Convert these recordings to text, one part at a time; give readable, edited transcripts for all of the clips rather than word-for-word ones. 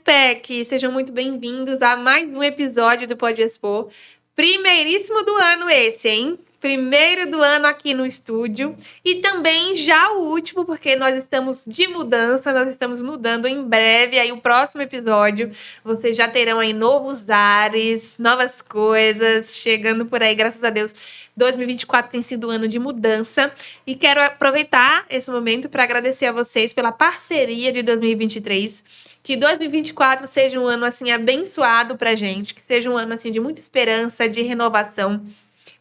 Podespec, sejam muito bem-vindos a mais um episódio do Pode Expor. Primeiríssimo do ano esse, hein? Primeiro do ano aqui no estúdio e também já o último, porque nós estamos de mudança, nós estamos mudando em breve. Aí o próximo episódio, vocês já terão aí novos ares, novas coisas chegando por aí, graças a Deus. 2024 tem sido um ano de mudança e quero aproveitar esse momento para agradecer a vocês pela parceria de 2023. Que 2024 seja um ano assim abençoado pra gente, que seja um ano assim de muita esperança, de renovação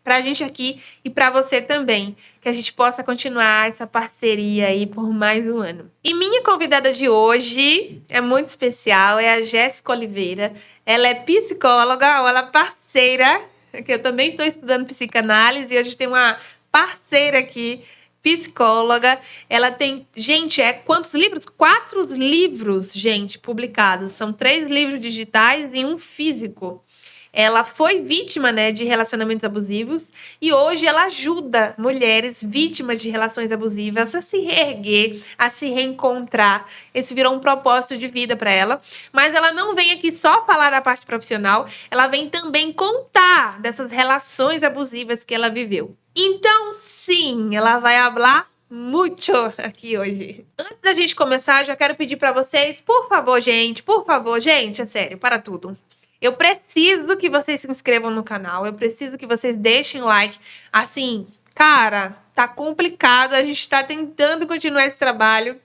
pra gente aqui e pra você também, que a gente possa continuar essa parceria aí por mais um ano. E minha convidada de hoje é muito especial, é a Jéssica Oliveira. Ela é psicóloga, ela é parceira, que eu também estou estudando psicanálise e a gente tem uma parceira aqui, psicóloga. Ela tem, gente, quantos livros? 4 livros, gente, publicados. São 3 livros digitais e um físico. Ela foi vítima, né, de relacionamentos abusivos e hoje ela ajuda mulheres vítimas de relações abusivas a se reerguer, a se reencontrar. Esse virou um propósito de vida para ela. Mas ela não vem aqui só falar da parte profissional, ela vem também contar dessas relações abusivas que ela viveu. Então, sim, ela vai falar muito aqui hoje. Antes da gente começar, já quero pedir para vocês, por favor, gente, é sério, para tudo. Eu preciso que vocês se inscrevam no canal, eu preciso que vocês deixem like. Assim, cara, tá complicado, a gente tá tentando continuar esse trabalho,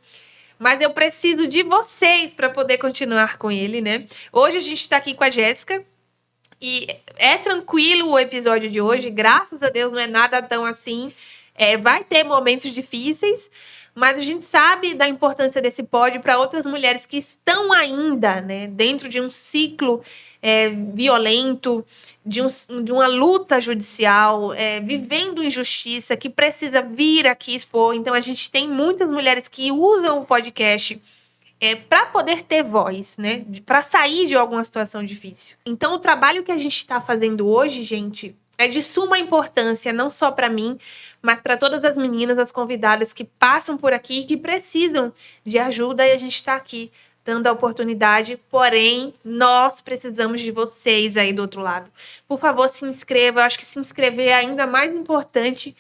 mas eu preciso de vocês para poder continuar com ele, né? Hoje a gente tá aqui com a Jéssica e é tranquilo o episódio de hoje, graças a Deus não é nada tão assim. Vai ter momentos difíceis, mas a gente sabe da importância desse pódio para outras mulheres que estão ainda, né, dentro de um ciclo violento, de uma luta judicial, vivendo injustiça, que precisa vir aqui expor. Então, a gente tem muitas mulheres que usam o podcast para poder ter voz, né, para sair de alguma situação difícil. Então, o trabalho que a gente está fazendo hoje, gente, é de suma importância, não só para mim, mas para todas as meninas, as convidadas que passam por aqui e que precisam de ajuda, e a gente está aqui dando a oportunidade, porém, nós precisamos de vocês aí do outro lado. Por favor, se inscreva, eu acho que se inscrever é ainda mais importante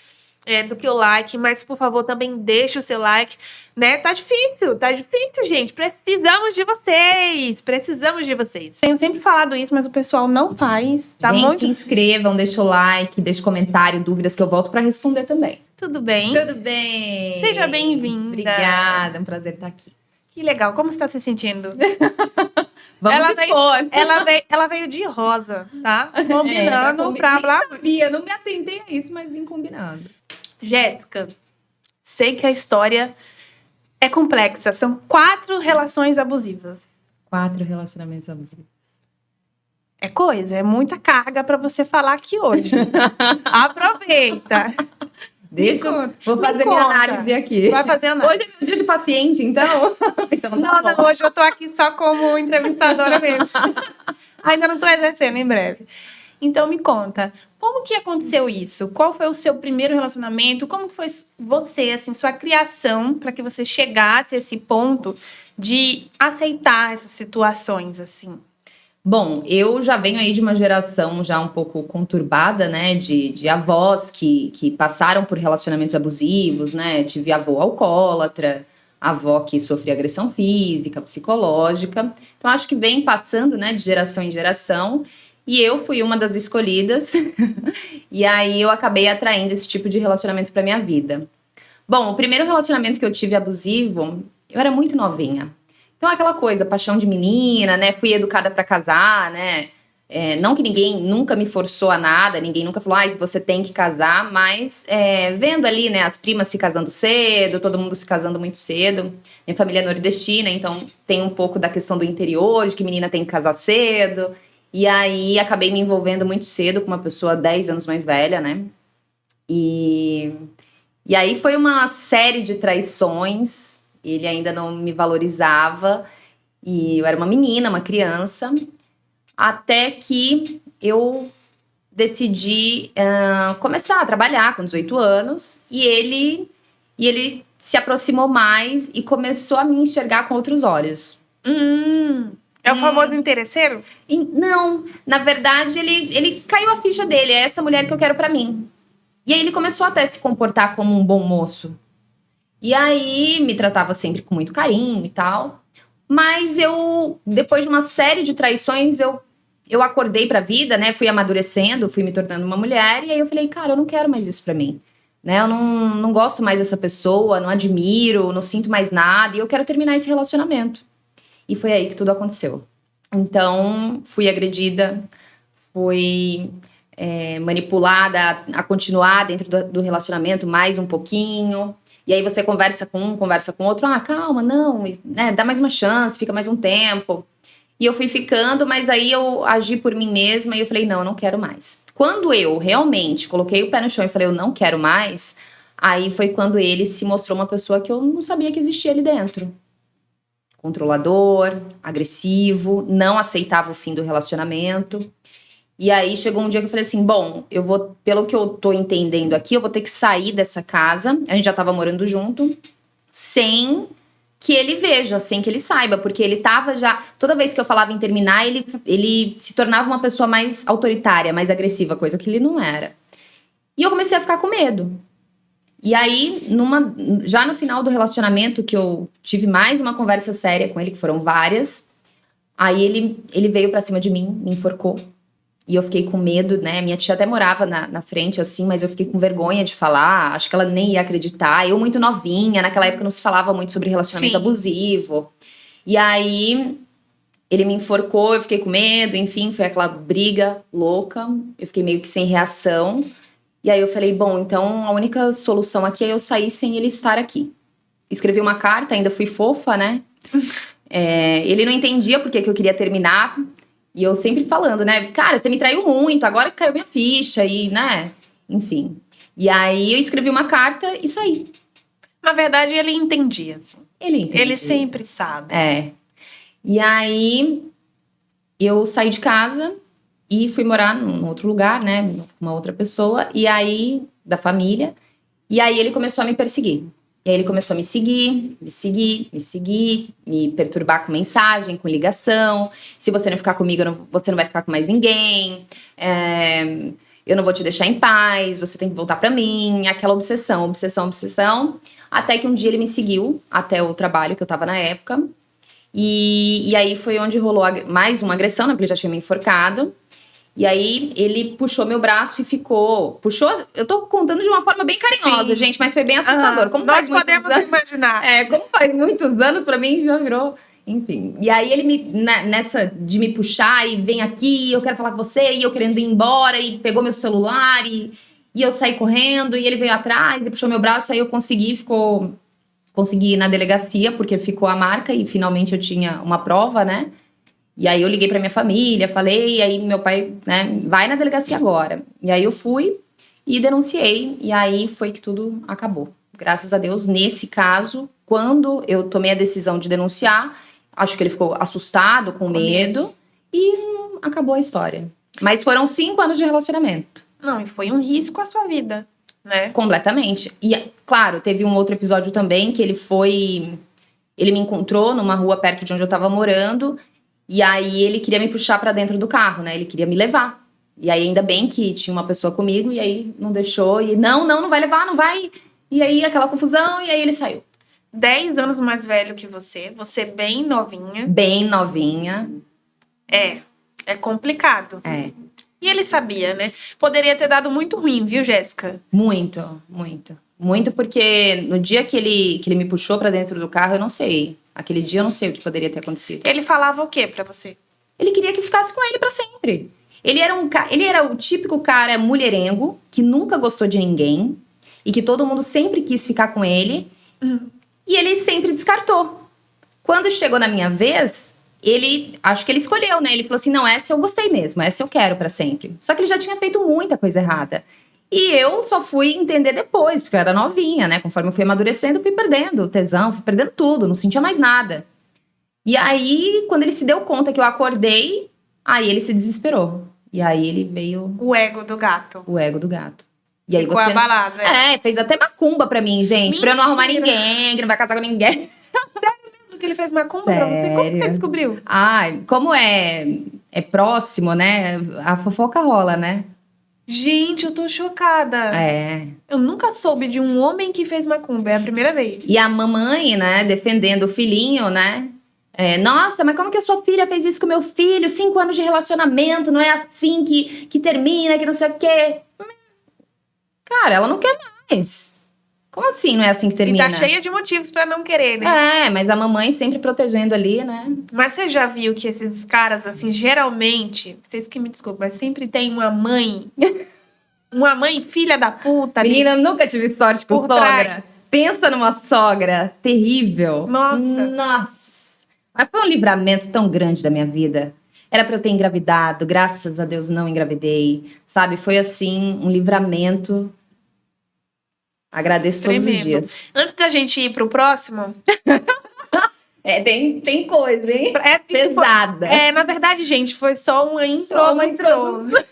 do que o like, mas, por favor, também deixe o seu like, né? Tá difícil, gente, precisamos de vocês. Tenho sempre falado isso, mas o pessoal não faz, tá? Gente, se inscrevam, deixa o like, deixa comentário, dúvidas que eu volto para responder também. Tudo bem? Tudo bem. Seja bem-vinda. Obrigada, é um prazer estar aqui. Que legal, como você está se sentindo? Vamos expor. Ela veio de rosa, tá? Combinando pra blá. Sabia, não me atentei a isso, mas vim combinando. Jéssica, sei que a história é complexa. São 4 relações abusivas. 4 relacionamentos abusivos. É coisa, é muita carga pra você falar aqui hoje. Aproveita. Vou fazer minha análise aqui. Vai fazer análise. Hoje é meu dia de paciente, então. Não, hoje eu tô aqui só como entrevistadora mesmo. Ainda não tô exercendo, em breve. Então me conta, como que aconteceu isso? Qual foi o seu primeiro relacionamento? Como que foi você, assim, sua criação para que você chegasse a esse ponto de aceitar essas situações, assim? Bom, eu já venho aí de uma geração já um pouco conturbada, né, de avós que passaram por relacionamentos abusivos, né, tive avô alcoólatra, avó que sofria agressão física, psicológica, então acho que vem passando, né, de geração em geração, e eu fui uma das escolhidas, e aí eu acabei atraindo esse tipo de relacionamento para minha vida. Bom, o primeiro relacionamento que eu tive abusivo, eu era muito novinha. Então, aquela coisa, paixão de menina, né? Fui educada para casar, né? Não que ninguém nunca me forçou a nada, ninguém nunca falou, você tem que casar, mas vendo ali, né, as primas se casando cedo, todo mundo se casando muito cedo. Minha família é nordestina, então tem um pouco da questão do interior, de que menina tem que casar cedo. E aí, acabei me envolvendo muito cedo com uma pessoa 10 anos mais velha, né? E aí foi uma série de traições. Ele ainda não me valorizava e eu era uma menina, uma criança, até que eu decidi começar a trabalhar com 18 anos e ele se aproximou mais e começou a me enxergar com outros olhos. É o famoso interesseiro? Não, na verdade, ele caiu a ficha dele. É essa mulher que eu quero pra mim. E aí ele começou até a se comportar como um bom moço. E aí me tratava sempre com muito carinho e tal. Mas depois de uma série de traições, eu acordei pra vida, né? Fui amadurecendo, fui me tornando uma mulher. E aí eu falei, cara, eu não quero mais isso pra mim. Né? Eu não gosto mais dessa pessoa, não admiro, não sinto mais nada. E eu quero terminar esse relacionamento. E foi aí que tudo aconteceu. Então, fui agredida, fui manipulada a continuar dentro do relacionamento mais um pouquinho. E aí você conversa com um, conversa com outro. Ah, calma, não, né, dá mais uma chance, fica mais um tempo. E eu fui ficando, mas aí eu agi por mim mesma e eu falei, não, eu não quero mais. Quando eu realmente coloquei o pé no chão e falei, eu não quero mais, aí foi quando ele se mostrou uma pessoa que eu não sabia que existia ali dentro. Controlador, agressivo, não aceitava o fim do relacionamento. E aí chegou um dia que eu falei assim, bom, eu vou, pelo que eu tô entendendo aqui, eu vou ter que sair dessa casa, a gente já tava morando junto, sem que ele veja, sem que ele saiba, porque ele tava já, toda vez que eu falava em terminar, ele se tornava uma pessoa mais autoritária, mais agressiva, coisa que ele não era. E eu comecei a ficar com medo. E aí, já no final do relacionamento, que eu tive mais uma conversa séria com ele, que foram várias, aí ele veio pra cima de mim, me enforcou. E eu fiquei com medo, né? Minha tia até morava na frente, assim, mas eu fiquei com vergonha de falar. Acho que ela nem ia acreditar. Eu muito novinha, naquela época não se falava muito sobre relacionamento abusivo. E aí, ele me enforcou, eu fiquei com medo. Enfim, foi aquela briga louca. Eu fiquei meio que sem reação. E aí eu falei, bom, então a única solução aqui é eu sair sem ele estar aqui. Escrevi uma carta, ainda fui fofa, né? Ele não entendia por que eu queria terminar. E eu sempre falando, né? Cara, você me traiu muito, agora que caiu minha ficha e, né? Enfim. E aí eu escrevi uma carta e saí. Na verdade, ele entendia. Assim. Ele entendia. Ele sempre sabe. E aí eu saí de casa e fui morar num outro lugar, né? Com uma outra pessoa. E aí, da família. E aí ele começou a me perseguir. E aí ele começou a me seguir, me perturbar com mensagem, com ligação. Se você não ficar comigo, você não vai ficar com mais ninguém. Eu não vou te deixar em paz, você tem que voltar pra mim. Aquela obsessão. Até que um dia ele me seguiu até o trabalho que eu tava na época. E aí foi onde rolou mais uma agressão, né? Porque ele já tinha me enforcado. E aí, ele puxou meu braço e ficou... Eu tô contando de uma forma bem carinhosa, Sim. Gente, mas foi bem assustador. Como nós podemos imaginar. Como faz muitos anos, pra mim, já virou... Enfim. E aí, ele nessa de me puxar e vem aqui, eu quero falar com você, e eu querendo ir embora, e pegou meu celular, e eu saí correndo, e ele veio atrás, e puxou meu braço, aí eu consegui ir na delegacia, porque ficou a marca, e finalmente eu tinha uma prova, né? E aí eu liguei pra minha família, falei, e aí meu pai, né, vai na delegacia agora. E aí eu fui e denunciei, e aí foi que tudo acabou. Graças a Deus, nesse caso, quando eu tomei a decisão de denunciar, acho que ele ficou assustado, com medo, e acabou a história. Mas foram 5 anos de relacionamento. Não, e foi um risco à sua vida, né? Completamente. E, claro, teve um outro episódio também, que ele me encontrou numa rua perto de onde eu tava morando. E aí ele queria me puxar pra dentro do carro, né? Ele queria me levar. E aí ainda bem que tinha uma pessoa comigo, e aí não deixou. E não vai levar, não vai. E aí aquela confusão, e aí ele saiu. 10 anos mais velho que você bem novinha. Bem novinha. É complicado. E ele sabia, né? Poderia ter dado muito ruim, viu, Jéssica? Muito, muito. Muito porque no dia que ele me puxou pra dentro do carro, eu não sei. Aquele dia eu não sei o que poderia ter acontecido. Ele falava o quê pra você? Ele queria que eu ficasse com ele pra sempre. Ele era o típico cara mulherengo, que nunca gostou de ninguém. E que todo mundo sempre quis ficar com ele. E ele sempre descartou. Quando chegou na minha vez, acho que ele escolheu, né? Ele falou assim, não, essa eu gostei mesmo, essa eu quero pra sempre. Só que ele já tinha feito muita coisa errada. E eu só fui entender depois, porque eu era novinha, né? Conforme eu fui amadurecendo, eu fui perdendo o tesão, fui perdendo tudo, não sentia mais nada. E aí, quando ele se deu conta que eu acordei, aí ele se desesperou. E aí ele veio... O ego do gato. O ego do gato. E aí ficou abalado, né? Fez até macumba pra mim, gente. Mentira. Pra eu não arrumar ninguém, que não vai casar com ninguém. Sério mesmo que ele fez macumba pra você? Como Sério? você descobriu? Ai, como é próximo, né? A fofoca rola, né? Gente, eu tô chocada. É. Eu nunca soube de um homem que fez macumba, é a primeira vez. E a mamãe, né, defendendo o filhinho, né? Nossa, mas como que a sua filha fez isso com o meu filho? 5 anos de relacionamento, não é assim que termina, que não sei o quê. Cara, ela não quer mais. Como assim não é assim que E termina? tá cheia de motivos pra não querer, né? Mas a mamãe sempre protegendo ali, né? Mas você já viu que esses caras, assim, geralmente, vocês que me desculpem, mas sempre tem uma mãe filha da puta ali Menina, eu nunca tive sorte com por sogra. trás. Pensa numa sogra terrível. Nossa. Nossa. Mas foi um livramento tão grande da minha vida. Era pra eu ter engravidado, graças a Deus não engravidei. Sabe, foi assim, um livramento. Agradeço todos os Tremendo. dias. Antes da gente ir pro próximo, Tem coisa, hein? é assim, Pesada. na verdade, gente, foi só uma Só uma introdução.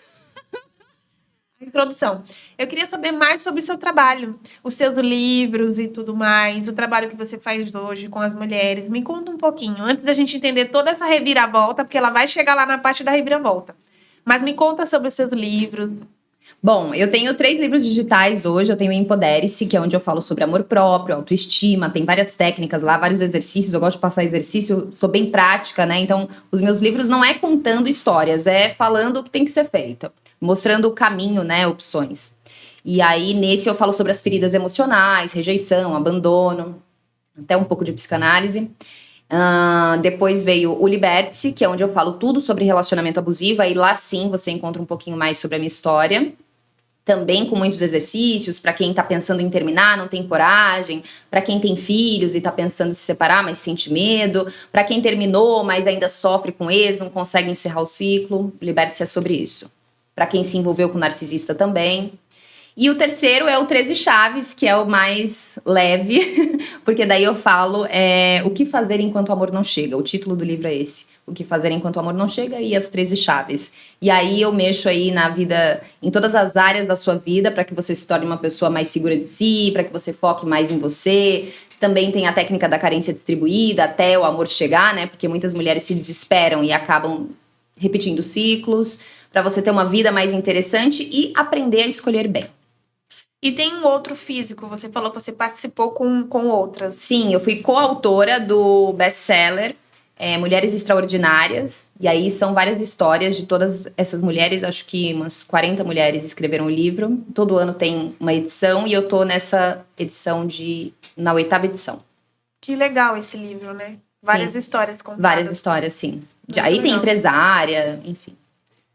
Introdução. Eu queria saber mais sobre o seu trabalho, os seus livros e tudo mais, o trabalho que você faz hoje com as mulheres. Me conta um pouquinho, antes da gente entender toda essa reviravolta, porque ela vai chegar lá na parte da reviravolta. Mas me conta sobre os seus livros. Bom, eu tenho 3 livros digitais hoje. Eu tenho o Empodere-se, que é onde eu falo sobre amor próprio, autoestima. Tem várias técnicas lá, vários exercícios. Eu gosto de passar exercício, sou bem prática, né? Então, os meus livros não é contando histórias, é falando o que tem que ser feito. Mostrando o caminho, né? Opções. E aí, nesse eu falo sobre as feridas emocionais, rejeição, abandono, até um pouco de psicanálise. Depois veio o Liberte-se, que é onde eu falo tudo sobre relacionamento abusivo. Aí lá sim você encontra um pouquinho mais sobre a minha história. Também com muitos exercícios, para quem tá pensando em terminar, não tem coragem, para quem tem filhos e tá pensando em se separar, mas sente medo, para quem terminou, mas ainda sofre com ex, não consegue encerrar o ciclo. O Liberte-se é sobre isso. Para quem se envolveu com narcisista também. E o terceiro é o 13 Chaves, que é o mais leve, porque daí eu falo o que fazer enquanto o amor não chega. O título do livro é esse, o que fazer enquanto o amor não chega e as 13 chaves. E aí eu mexo aí na vida, em todas as áreas da sua vida, para que você se torne uma pessoa mais segura de si, para que você foque mais em você. Também tem a técnica da carência distribuída, até o amor chegar, né? Porque muitas mulheres se desesperam e acabam repetindo ciclos, para você ter uma vida mais interessante e aprender a escolher bem. E tem um outro físico, você falou que você participou com outras. Sim, eu fui coautora do best-seller Mulheres Extraordinárias. E aí são várias histórias de todas essas mulheres. Acho que umas 40 mulheres escreveram o livro. Todo ano tem uma edição e eu tô nessa edição na 8ª edição. Que legal esse livro, né? Várias histórias contadas. Várias histórias, sim. Aí legal. tem empresária, enfim.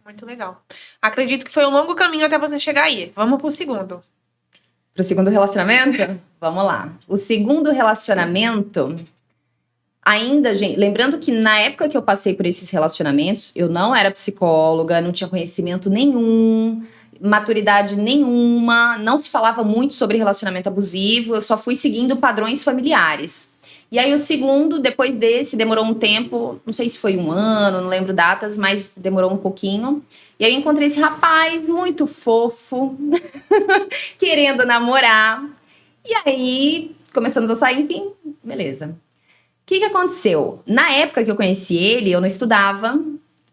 Muito legal. Acredito que foi um longo caminho até você chegar aí. Vamos pro segundo. Pro segundo relacionamento? Vamos lá. O segundo relacionamento, ainda, gente, lembrando que na época que eu passei por esses relacionamentos, eu não era psicóloga, não tinha conhecimento nenhum, maturidade nenhuma, não se falava muito sobre relacionamento abusivo, eu só fui seguindo padrões familiares. E aí o segundo, depois desse, demorou um tempo, não sei se foi 1 ano, não lembro datas, mas demorou um pouquinho. E aí eu encontrei esse rapaz muito fofo, querendo namorar. E aí começamos a sair, enfim, beleza. O que aconteceu? Na época que eu conheci ele, eu não estudava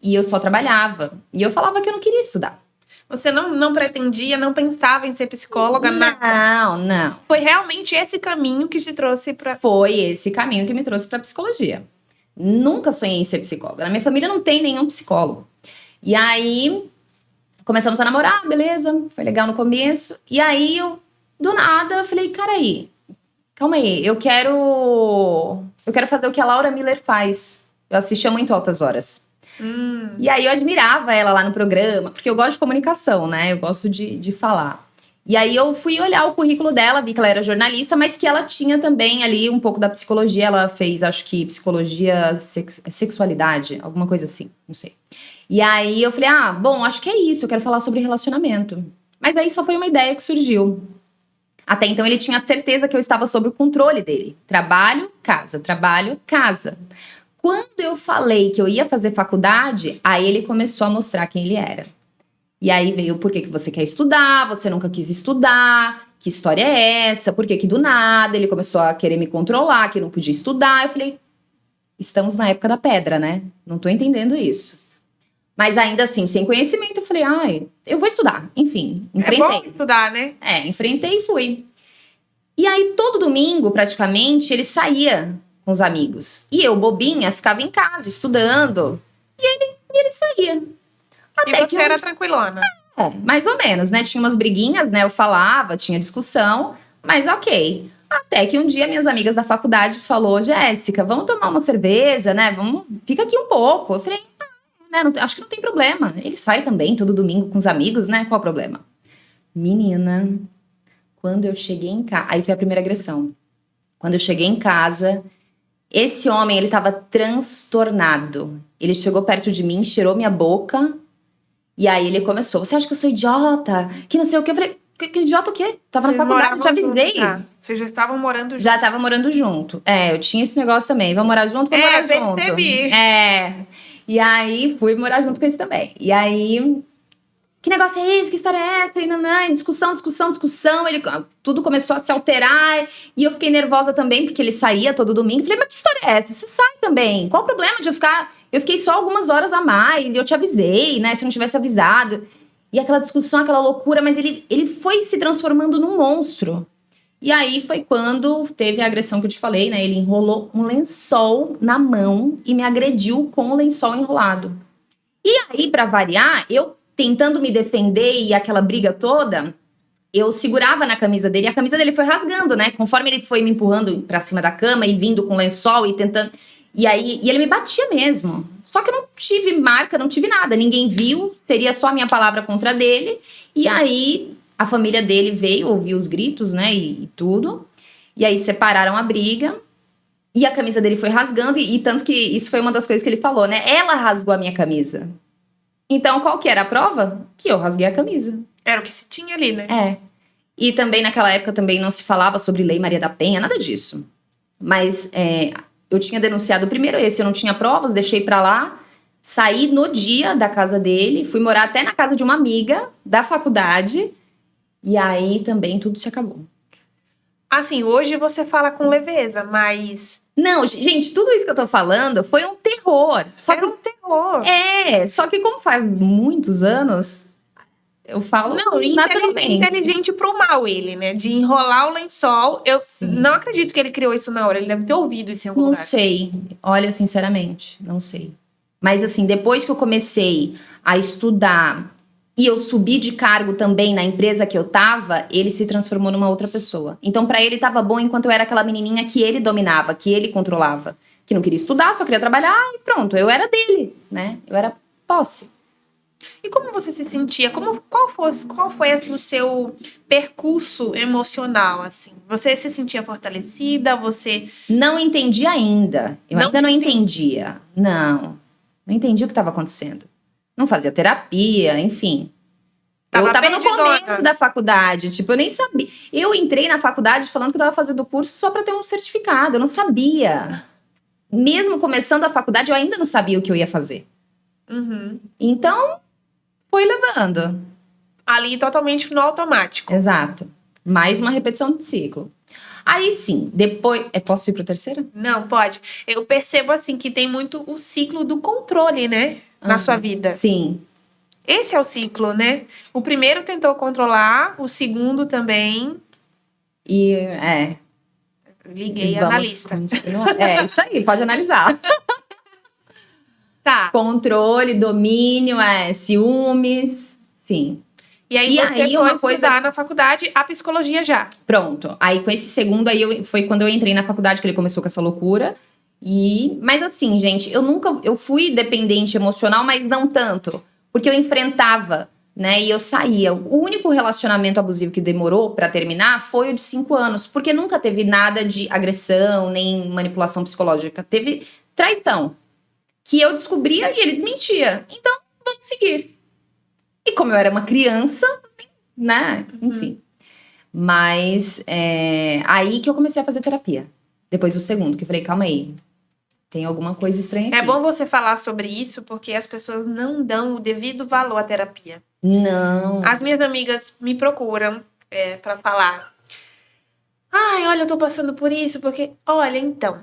e eu só trabalhava. E eu falava que eu não queria estudar. Você não pretendia, não pensava em ser psicóloga? Não. Foi realmente esse caminho que te trouxe para... Foi esse caminho que me trouxe para psicologia. Nunca sonhei em ser psicóloga. Na minha família não tem nenhum psicólogo. E aí, começamos a namorar, beleza, foi legal no começo. E aí, do nada, eu falei, cara aí, calma aí, eu quero fazer o que a Laura Miller faz. Eu assistia muito Altas Horas. E aí, eu admirava ela lá no programa, porque eu gosto de comunicação, né? Eu gosto de falar. E aí, eu fui olhar o currículo dela, vi que ela era jornalista, mas que ela tinha também ali um pouco da psicologia. Ela fez, acho que, psicologia, sexualidade, alguma coisa assim, não sei. E aí eu falei, bom, acho que é isso, eu quero falar sobre relacionamento. Mas aí só foi uma ideia que surgiu. Até então ele tinha certeza que eu estava sob o controle dele. Trabalho, casa, trabalho, casa. Quando eu falei que eu ia fazer faculdade, aí ele começou a mostrar quem ele era. E aí veio, por que você quer estudar? Você nunca quis estudar? Que história é essa? Por que do nada ele começou a querer me controlar, que eu não podia estudar? Eu falei, estamos na época da pedra, né? Não tô entendendo isso. Mas ainda assim, sem conhecimento, eu falei, ai, eu vou estudar. Enfim, enfrentei. É bom estudar, né? Enfrentei e fui. E aí, todo domingo, praticamente, ele saía com os amigos. E eu, bobinha, ficava em casa, estudando. E ele saía. E você era tranquilona. Mais ou menos, né? Tinha umas briguinhas, né? Eu falava, tinha discussão, mas ok. Até que um dia minhas amigas da faculdade falou, Jéssica, vamos tomar uma cerveja, né? Fica aqui um pouco. Eu falei, né? Acho que não tem problema. Ele sai também todo domingo com os amigos, né? Qual o problema? Menina, quando eu cheguei em casa, aí foi a primeira agressão. Quando eu cheguei em casa, esse homem, ele tava transtornado. Ele chegou perto de mim, cheirou minha boca. E aí ele começou, você acha que eu sou idiota? Que não sei o que. Eu falei, que idiota o quê? Tava na faculdade, te avisei. Vocês já estavam morando junto. Já tava morando junto. Eu tinha esse negócio também. Vamos morar junto, vamos morar junto. Percebi. E aí fui morar junto com esse também. E aí, que negócio é esse? Que história é essa? E nanã, discussão. Tudo começou a se alterar. E eu fiquei nervosa também, porque ele saía todo domingo. Falei, mas que história é essa? Você sai também. Qual o problema de eu ficar... Eu fiquei só algumas horas a mais, e eu te avisei, né? Se eu não tivesse avisado. E aquela discussão, aquela loucura, mas ele foi se transformando num monstro. E aí foi quando teve a agressão que eu te falei, né? Ele enrolou um lençol na mão e me agrediu com o lençol enrolado. E aí, pra variar, eu tentando me defender e aquela briga toda, eu segurava na camisa dele, e a camisa dele foi rasgando, né? Conforme ele foi me empurrando pra cima da cama e vindo com o lençol e tentando... E ele me batia mesmo. Só que eu não tive marca, não tive nada. Ninguém viu, seria só a minha palavra contra dele. E aí, a família dele veio, ouviu os gritos, né, e tudo. E aí, separaram a briga. E a camisa dele foi rasgando. E tanto que isso foi uma das coisas que ele falou, né? Ela rasgou a minha camisa. Então, qual que era a prova? Que eu rasguei a camisa. Era o que se tinha ali, né? E também, naquela época, também não se falava sobre Lei Maria da Penha, nada disso. Mas... eu tinha denunciado primeiro esse, eu não tinha provas, deixei pra lá, saí no dia da casa dele, fui morar até na casa de uma amiga da faculdade, e aí também tudo se acabou. Assim, hoje você fala com leveza, mas... Não, gente, tudo isso que eu tô falando foi um terror. Era um terror. Só que como faz muitos anos, eu falo naturalmente. Inteligente pro mal ele, né? De enrolar o lençol. Eu não acredito que ele criou isso na hora. Ele deve ter ouvido isso em algum lugar. Não sei. Olha, sinceramente, não sei. Mas assim, depois que eu comecei a estudar e eu subi de cargo também na empresa que eu tava, ele se transformou numa outra pessoa. Então, pra ele tava bom enquanto eu era aquela menininha que ele dominava, que ele controlava. Que não queria estudar, só queria trabalhar e pronto. Eu era dele, né? Eu era posse. E como você se sentia? Qual foi assim, o seu percurso emocional? Assim? Você se sentia fortalecida? Você... Não entendi ainda. Eu ainda não entendia. Não entendi o que estava acontecendo. Não fazia terapia, enfim. Eu tava no começo da faculdade, tipo, eu nem sabia. Eu entrei na faculdade falando que eu tava fazendo o curso só para ter um certificado. Eu não sabia. Mesmo começando a faculdade, eu ainda não sabia o que eu ia fazer. Uhum. Então... foi levando. Ali totalmente no automático. Exato. Mais uma repetição de ciclo. Aí sim, depois... posso ir pro terceiro? Não, pode. Eu percebo assim que tem muito o ciclo do controle, né? Na sua vida. Sim. Esse é o ciclo, né? O primeiro tentou controlar, o segundo também. E Liguei a analista. Isso aí, pode analisar. Tá. Controle, domínio, ciúmes, sim. E aí você foi estudar na faculdade a psicologia já. Pronto. Aí com esse segundo foi quando eu entrei na faculdade que ele começou com essa loucura. Mas assim, gente, eu fui dependente emocional, mas não tanto. Porque eu enfrentava, né? E eu saía. O único relacionamento abusivo que demorou pra terminar foi o de 5 anos. Porque nunca teve nada de agressão, nem manipulação psicológica. Teve traição. Que eu descobria e ele desmentia. Então, vamos seguir. E como eu era uma criança, né? Enfim. Mas aí que eu comecei a fazer terapia. Depois do segundo, que eu falei, calma aí. Tem alguma coisa estranha aqui. É bom você falar sobre isso, porque as pessoas não dão o devido valor à terapia. Não. As minhas amigas me procuram pra falar. Ai, olha, eu tô passando por isso, porque... Olha, então...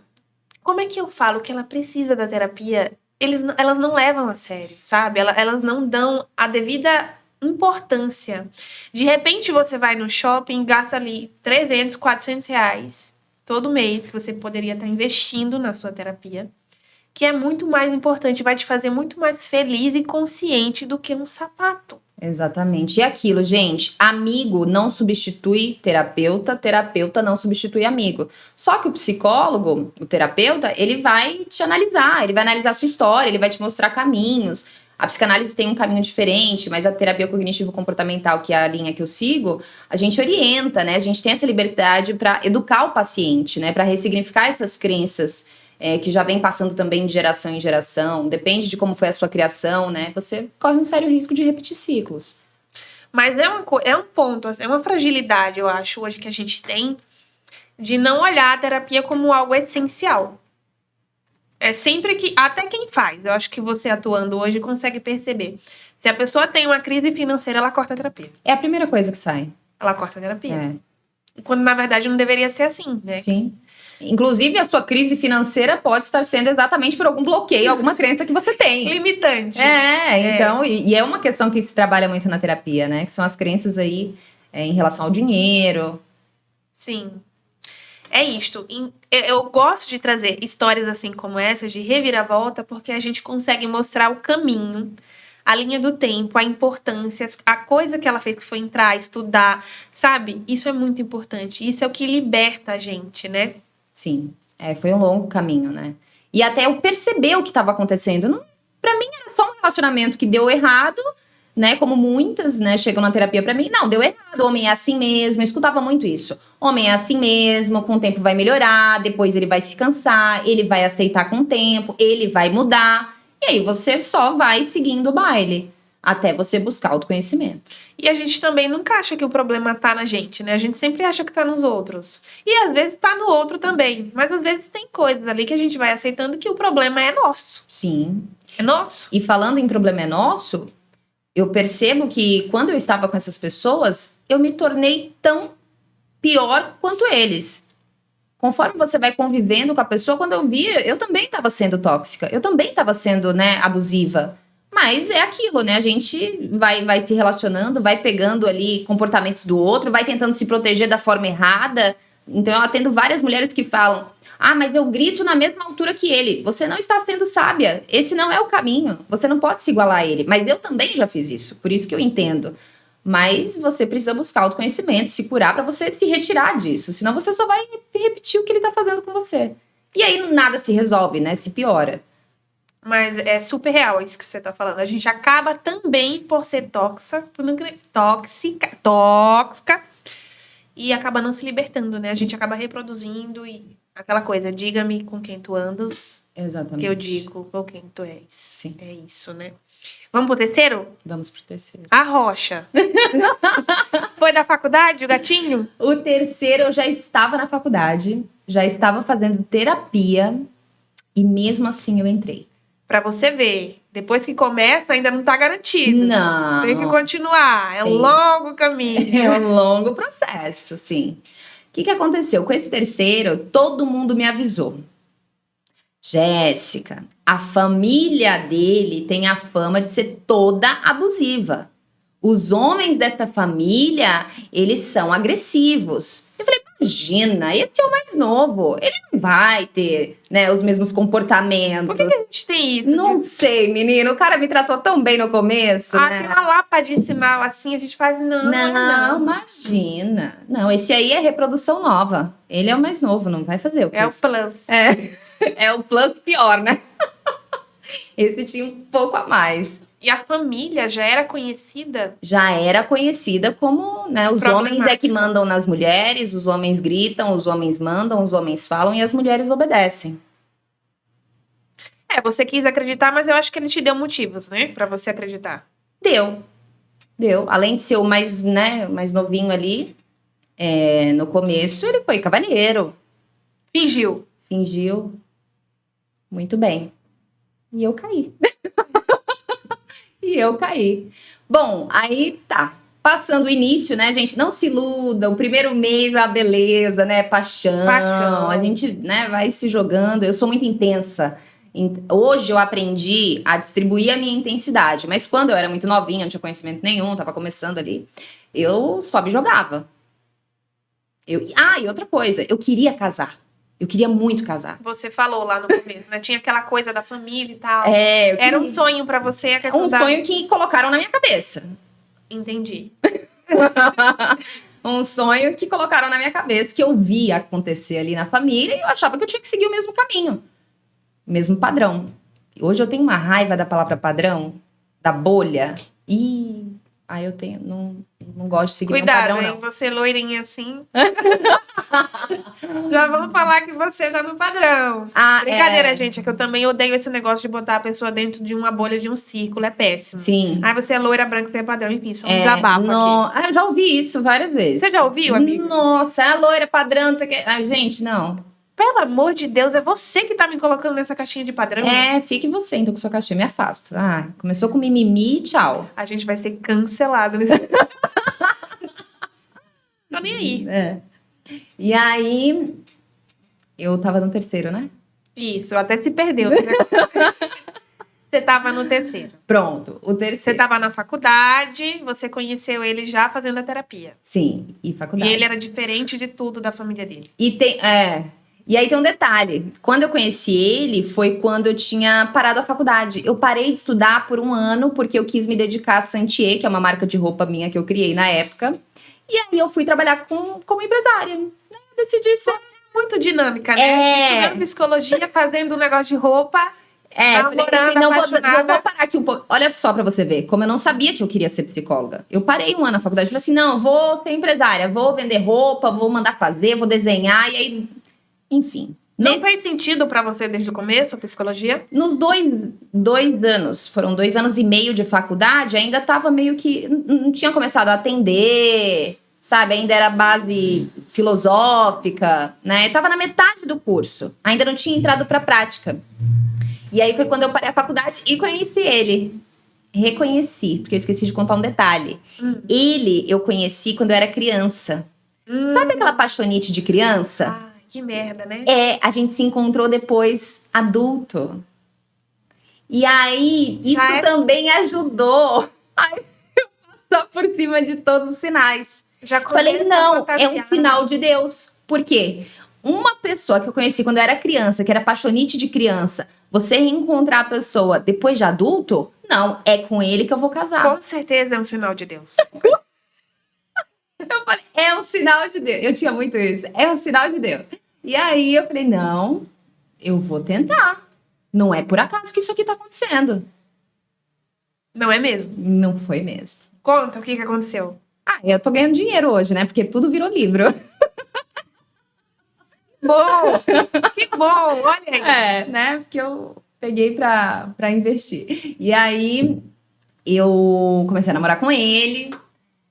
como é que eu falo que ela precisa da terapia? Elas não levam a sério, sabe? Elas não dão a devida importância. De repente você vai no shopping e gasta ali 300, 400 reais todo mês que você poderia estar investindo na sua terapia, que é muito mais importante, vai te fazer muito mais feliz e consciente do que um sapato. Exatamente. E aquilo, gente, amigo não substitui terapeuta, terapeuta não substitui amigo. Só que o psicólogo, o terapeuta, ele vai te analisar, ele vai analisar a sua história, ele vai te mostrar caminhos. A psicanálise tem um caminho diferente, mas a terapia cognitivo-comportamental, que é a linha que eu sigo, a gente orienta, né? A gente tem essa liberdade para educar o paciente, né? Para ressignificar essas crenças que já vem passando também de geração em geração, depende de como foi a sua criação, né? Você corre um sério risco de repetir ciclos. Mas é um ponto, é uma fragilidade, eu acho, hoje que a gente tem, de não olhar a terapia como algo essencial. É sempre que, até quem faz, eu acho que você atuando hoje consegue perceber. Se a pessoa tem uma crise financeira, ela corta a terapia. É a primeira coisa que sai. Ela corta a terapia. Quando, na verdade, não deveria ser assim, né? Sim. Inclusive, a sua crise financeira pode estar sendo exatamente por algum bloqueio, alguma crença que você tem. Limitante. Então, e é uma questão que se trabalha muito na terapia, né? Que são as crenças aí em relação ao dinheiro. Sim. É isto. Eu gosto de trazer histórias assim como essas, de reviravolta, porque a gente consegue mostrar o caminho, a linha do tempo, a importância, a coisa que ela fez, que foi entrar, estudar, sabe? Isso é muito importante. Isso é o que liberta a gente, né? Sim, foi um longo caminho, né? E até eu perceber o que estava acontecendo. Pra mim era só um relacionamento que deu errado, né? Como muitas, né, chegam na terapia pra mim. Não, deu errado, o homem é assim mesmo. Eu escutava muito isso. Homem é assim mesmo, com o tempo vai melhorar, depois ele vai se cansar, ele vai aceitar com o tempo, ele vai mudar. E aí você só vai seguindo o baile. Até você buscar autoconhecimento. E a gente também nunca acha que o problema tá na gente, né? A gente sempre acha que tá nos outros. E às vezes tá no outro também. Mas às vezes tem coisas ali que a gente vai aceitando que o problema é nosso. Sim. É nosso. E falando em problema é nosso, eu percebo que quando eu estava com essas pessoas, eu me tornei tão pior quanto eles. Conforme você vai convivendo com a pessoa, quando eu via, eu também estava sendo tóxica. Eu também estava sendo, né, abusiva. Mas é aquilo, né? A gente vai se relacionando, vai pegando ali comportamentos do outro, vai tentando se proteger da forma errada. Então, eu atendo várias mulheres que falam: ah, mas eu grito na mesma altura que ele. Você não está sendo sábia. Esse não é o caminho. Você não pode se igualar a ele. Mas eu também já fiz isso. Por isso que eu entendo. Mas você precisa buscar autoconhecimento, se curar para você se retirar disso. Senão você só vai repetir o que ele está fazendo com você. E aí nada se resolve, né? Se piora. Mas é super real isso que você tá falando. A gente acaba também por ser tóxica, e acaba não se libertando, né? A gente acaba reproduzindo e aquela coisa, diga-me com quem tu andas. Exatamente. Que eu digo com quem tu és. Sim. É isso, né? Vamos pro terceiro? Vamos pro terceiro. A rocha. Foi da faculdade, o gatinho? O terceiro, eu já estava na faculdade, já estava fazendo terapia e mesmo assim eu entrei. Pra você ver, depois que começa, ainda não tá garantido. Não. Tem que continuar, é um longo caminho. É um longo processo, sim. O que aconteceu? Com esse terceiro, todo mundo me avisou. Jéssica, a família dele tem a fama de ser toda abusiva. Os homens dessa família, eles são agressivos. Eu falei, imagina, esse é o mais novo. Ele não vai ter, né, os mesmos comportamentos. Por que a gente tem isso? Não sei, menino. O cara me tratou tão bem no começo, né? Tem uma lapa de sinal assim, a gente faz, não, imagina. Não, esse aí é reprodução nova. Ele é o mais novo, não vai fazer o que é o plus. É o plus pior, né? Esse tinha um pouco a mais. E a família já era conhecida? Já era conhecida como, né, os homens é que mandam nas mulheres, os homens gritam, os homens mandam, os homens falam e as mulheres obedecem. Você quis acreditar, mas eu acho que ele te deu motivos, né, pra você acreditar. Deu. Além de ser o mais, né, mais novinho ali, no começo ele foi cavalheiro. Fingiu. Muito bem. E eu caí. Bom, aí tá. Passando o início, né, gente? Não se iluda. O primeiro mês é a beleza, né? Paixão. A gente, né, vai se jogando. Eu sou muito intensa. Hoje eu aprendi a distribuir a minha intensidade. Mas quando eu era muito novinha, não tinha conhecimento nenhum, tava começando ali, eu só me jogava. E outra coisa, eu queria casar. Eu queria muito casar. Você falou lá no começo, né? Tinha aquela coisa da família e tal. Era um sonho pra você a questão sonho que colocaram na minha cabeça. Entendi. Um sonho que colocaram na minha cabeça, que eu via acontecer ali na família, e eu achava que eu tinha que seguir o mesmo caminho, o mesmo padrão. Hoje eu tenho uma raiva da palavra padrão, da bolha. Eu tenho, não gosto de seguir nenhum padrão, não. Cuidado, hein? Você loirinha assim. Já vamos falar que você tá no padrão. Brincadeira, gente, é que eu também odeio esse negócio de botar a pessoa dentro de uma bolha, de um círculo, é péssimo. Sim. Aí você é loira, branca, você é padrão, enfim, só um desabafo aqui. Eu já ouvi isso várias vezes. Você já ouviu, amiga? Nossa, a loira, padrão, não sei o que. Gente, não. Pelo amor de Deus, é você que tá me colocando nessa caixinha de padrão? Fique você, então, com sua caixinha, me afasta. Começou com mimimi, tchau. A gente vai ser cancelado. Tô nem aí. E aí, eu tava no terceiro, né? Isso, até se perdeu. Você tava no terceiro. Pronto, o terceiro. Você tava na faculdade, você conheceu ele já fazendo a terapia. Sim, e faculdade. E ele era diferente de tudo da família dele. E aí tem um detalhe. Quando eu conheci ele, foi quando eu tinha parado a faculdade. Eu parei de estudar por 1 ano, porque eu quis me dedicar a Santier, que é uma marca de roupa minha que eu criei na época. E aí eu fui trabalhar como empresária. Decidi ser... Muito dinâmica, né? Estudando psicologia, fazendo um negócio de roupa... Vou parar aqui um pouco. Olha só pra você ver, como eu não sabia que eu queria ser psicóloga. Eu parei 1 ano na faculdade, falei assim, não, vou ser empresária, vou vender roupa, vou mandar fazer, vou desenhar, e aí, enfim. Não fez sentido pra você desde o começo, a psicologia? Nos 2 anos, foram 2 anos e meio de faculdade, ainda tava meio que, não tinha começado a atender, sabe, ainda era base filosófica, né, eu tava na metade do curso, ainda não tinha entrado pra prática. E aí foi quando eu parei a faculdade e conheci ele. Reconheci, porque eu esqueci de contar um detalhe. Ele eu conheci quando eu era criança. Sabe aquela paixonite de criança? Que merda, né? A gente se encontrou depois adulto. E aí, isso também ajudou a eu passar por cima de todos os sinais. Falei, não, é um sinal de Deus. Por quê? Uma pessoa que eu conheci quando eu era criança, que era paixonite de criança, você reencontrar a pessoa depois de adulto, não, é com ele que eu vou casar. Com certeza é um sinal de Deus. Eu falei, é um sinal de Deus. Eu tinha muito isso, é um sinal de Deus. E aí eu falei, não, eu vou tentar. Não é por acaso que isso aqui tá acontecendo. Não é mesmo? Não foi mesmo. Conta o que aconteceu. Eu tô ganhando dinheiro hoje, né? Porque tudo virou livro. Bom, que bom, olha aí. Né? Porque eu peguei pra investir. E aí, eu comecei a namorar com ele,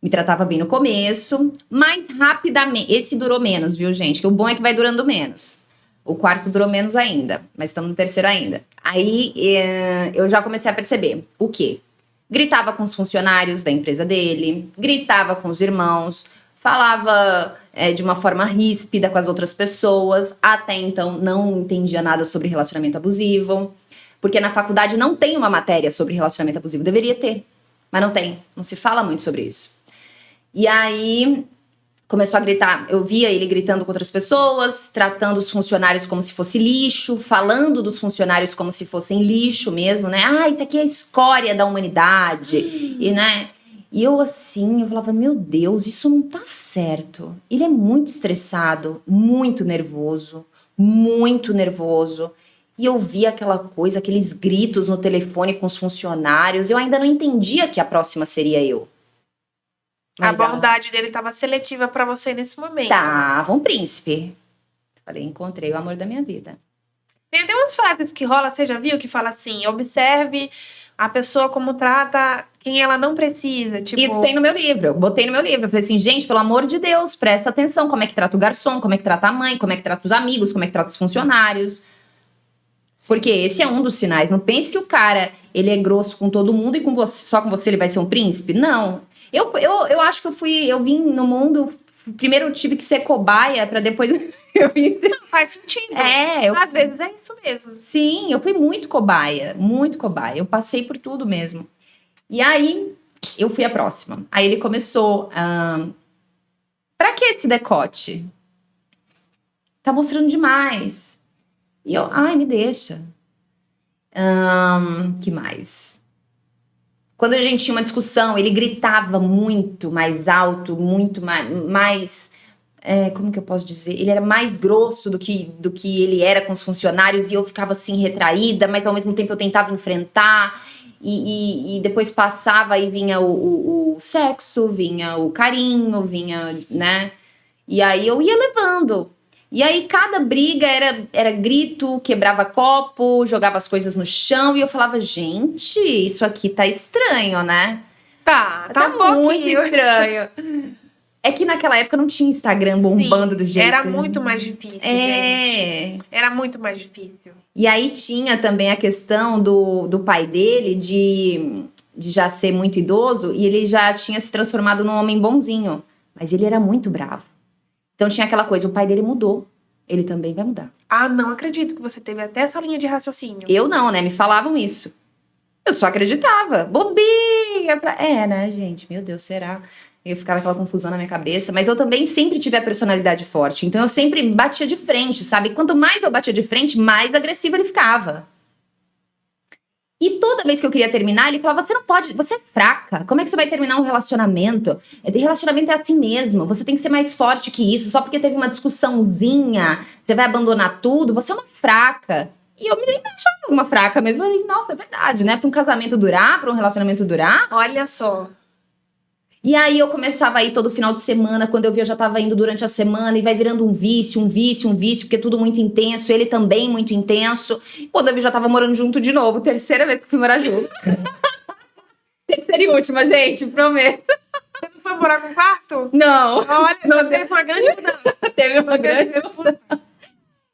me tratava bem no começo, mas rapidamente, esse durou menos, viu, gente? Que o bom é que vai durando menos. O quarto durou menos ainda, mas estamos no terceiro ainda. Aí, eu já comecei a perceber o quê? Gritava com os funcionários da empresa dele, gritava com os irmãos, falava de uma forma ríspida com as outras pessoas. Até então, não entendia nada sobre relacionamento abusivo. Porque na faculdade não tem uma matéria sobre relacionamento abusivo. Deveria ter, mas não tem. Não se fala muito sobre isso. E aí, começou a gritar. Eu via ele gritando com outras pessoas, tratando os funcionários como se fosse lixo, falando dos funcionários como se fossem lixo mesmo, né? Isso aqui é a escória da humanidade. E, né... E eu assim, eu falava, meu Deus, isso não tá certo. Ele é muito estressado, muito nervoso. E eu via aquela coisa, aqueles gritos no telefone com os funcionários. Eu ainda não entendia que a próxima seria eu. Mas a bondade dele tava seletiva pra você nesse momento. Tava um príncipe. Falei, encontrei o amor da minha vida. Tem até umas frases que rola, você já viu, que fala assim, observe a pessoa como trata quem ela não precisa, tipo... Isso tem no meu livro, eu botei no meu livro. Eu falei assim, gente, pelo amor de Deus, presta atenção. Como é que trata o garçom, como é que trata a mãe, como é que trata os amigos, como é que trata os funcionários. Porque esse é um dos sinais. Não pense que o cara, ele é grosso com todo mundo e com você, só com você ele vai ser um príncipe. Não. Eu acho que eu vim no mundo. Primeiro eu tive que ser cobaia pra depois eu vim. Não, faz sentido. Às vezes é isso mesmo. Sim, eu fui muito cobaia, muito cobaia. Eu passei por tudo mesmo. E aí, eu fui a próxima. Aí ele começou. Pra que esse decote? Tá mostrando demais. E eu, ai, me deixa. Que mais? Quando a gente tinha uma discussão, ele gritava muito mais alto, muito mais como que eu posso dizer? Ele era mais grosso do que ele era com os funcionários e eu ficava assim retraída, mas ao mesmo tempo eu tentava enfrentar e depois passava e vinha o sexo, vinha o carinho, vinha, né? E aí eu ia levando. E aí cada briga era grito, quebrava copo, jogava as coisas no chão e eu falava, gente, isso aqui tá estranho, né? Tá um muito estranho. É que naquela época não tinha Instagram bombando do jeito. Era muito mais difícil, gente. Era muito mais difícil. E aí tinha também a questão do pai dele de já ser muito idoso e ele já tinha se transformado num homem bonzinho. Mas ele era muito bravo. Então tinha aquela coisa, o pai dele mudou. Ele também vai mudar. Ah, não acredito que você teve até essa linha de raciocínio. Eu não, né? Me falavam isso. Eu só acreditava. Bobinha! Né, gente? Meu Deus, será? Eu ficava aquela confusão na minha cabeça. Mas eu também sempre tive a personalidade forte. Então eu sempre batia de frente, sabe? Quanto mais eu batia de frente, mais agressivo ele ficava. E toda vez que eu queria terminar, ele falava, você não pode, você é fraca. Como é que você vai terminar um relacionamento? Relacionamento é assim mesmo, você tem que ser mais forte que isso. Só porque teve uma discussãozinha, você vai abandonar tudo, você é uma fraca. E eu me achava uma fraca mesmo. Eu falei, nossa, é verdade, né? Para um casamento durar, para um relacionamento durar. Olha só. E aí eu começava a ir todo final de semana, quando eu via eu já tava indo durante a semana e vai virando um vício, porque é tudo muito intenso, ele também muito intenso. Quando eu vi já tava morando junto de novo, terceira vez que eu fui morar junto. Terceira e última, gente, prometo. Você não foi morar com o quarto? Não. Olha, não teve uma grande mudança. Teve uma grande mudança.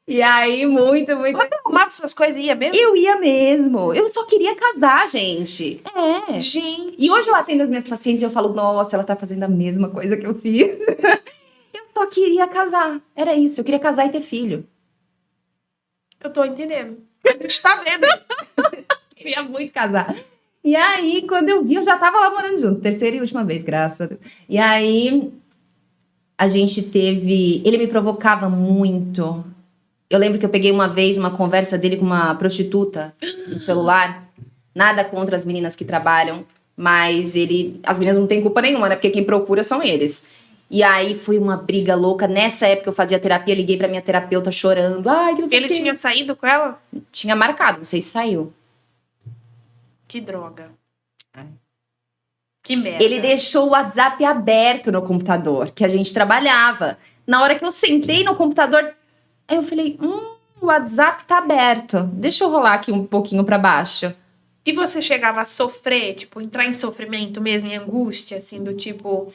E aí, muito. Você arrumava suas coisas e ia mesmo? Eu ia mesmo. Eu só queria casar, gente. Gente. E hoje eu atendo as minhas pacientes e eu falo, nossa, ela tá fazendo a mesma coisa que eu fiz. Eu só queria casar. Era isso, eu queria casar e ter filho. Eu tô entendendo. A gente tá vendo. Queria muito casar. E aí, quando eu vi, eu já tava lá morando junto. Terceira e última vez, graças a Deus. E aí, a gente teve... Ele me provocava muito. Eu lembro que eu peguei uma vez uma conversa dele com uma prostituta no celular. Nada contra as meninas que trabalham, mas as meninas não têm culpa nenhuma, né? Porque quem procura são eles. E aí foi uma briga louca. Nessa época eu fazia terapia, liguei pra minha terapeuta chorando. Ai, que não sei o quê. Ele tinha saído com ela? Tinha marcado, não sei se saiu. Que droga. Que merda. Ele deixou o WhatsApp aberto no computador, que a gente trabalhava. Na hora que eu sentei no computador... Aí eu falei, o WhatsApp tá aberto. Deixa eu rolar aqui um pouquinho pra baixo. E você chegava a sofrer, tipo, entrar em sofrimento mesmo, em angústia, assim, do tipo...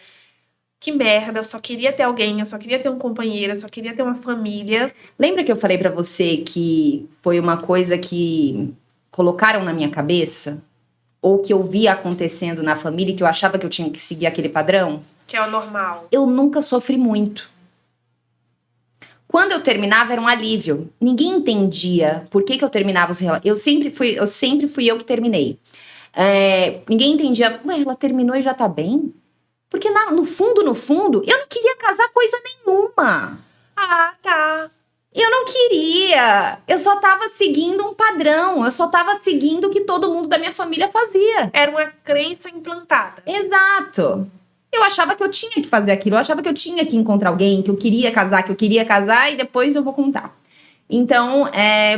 Que merda, eu só queria ter alguém, eu só queria ter um companheiro, eu só queria ter uma família. Lembra que eu falei pra você que foi uma coisa que colocaram na minha cabeça? Ou que eu via acontecendo na família e que eu achava que eu tinha que seguir aquele padrão? Que é o normal. Eu nunca sofri muito. Quando eu terminava, era um alívio. Ninguém entendia por que eu terminava os relacionamentos. Eu sempre fui eu que terminei. Ninguém entendia, ué, ela terminou e já tá bem? Porque no fundo, eu não queria casar coisa nenhuma. Ah, tá. Eu não queria. Eu só tava seguindo um padrão. Eu só tava seguindo o que todo mundo da minha família fazia. Era uma crença implantada. Exato. Eu achava que eu tinha que fazer aquilo, eu achava que eu tinha que encontrar alguém, que eu queria casar e depois eu vou contar. Então,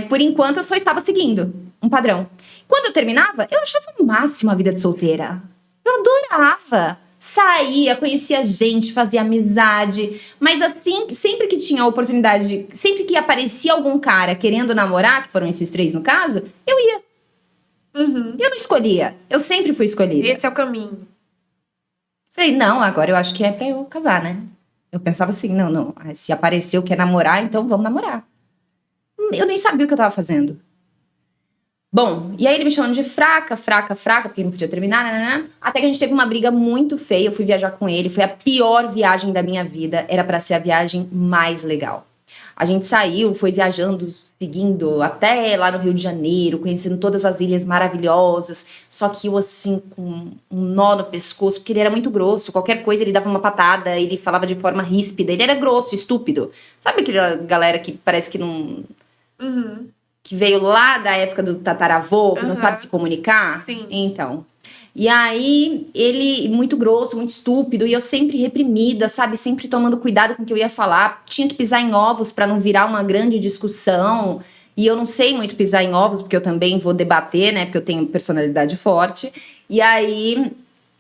por enquanto, eu só estava seguindo um padrão. Quando eu terminava, eu achava o máximo a vida de solteira. Eu adorava. Saía, conhecia gente, fazia amizade. Mas assim, sempre que tinha oportunidade, sempre que aparecia algum cara querendo namorar, que foram esses 3 no caso, eu ia. Uhum. Eu não escolhia, eu sempre fui escolhida. Esse é o caminho. Falei, não, agora eu acho que é pra eu casar, né? Eu pensava assim, não, se apareceu quer namorar, então vamos namorar. Eu nem sabia o que eu tava fazendo. Bom, e aí ele me chamando de fraca, porque não podia terminar, né? Até que a gente teve uma briga muito feia, eu fui viajar com ele, foi a pior viagem da minha vida, era pra ser a viagem mais legal. A gente saiu, foi viajando, seguindo até lá no Rio de Janeiro, conhecendo todas as ilhas maravilhosas, só que eu assim, com um nó no pescoço, porque ele era muito grosso, qualquer coisa ele dava uma patada, ele falava de forma ríspida, ele era grosso, estúpido. Sabe aquela galera que parece que não... Uhum. Que veio lá da época do tataravô, que não Aham. sabe se comunicar? Sim. Então. E aí, ele muito grosso, muito estúpido, e eu sempre reprimida, sabe? Sempre tomando cuidado com o que eu ia falar. Tinha que pisar em ovos para não virar uma grande discussão. E eu não sei muito pisar em ovos, porque eu também vou debater, né? Porque eu tenho personalidade forte. E aí,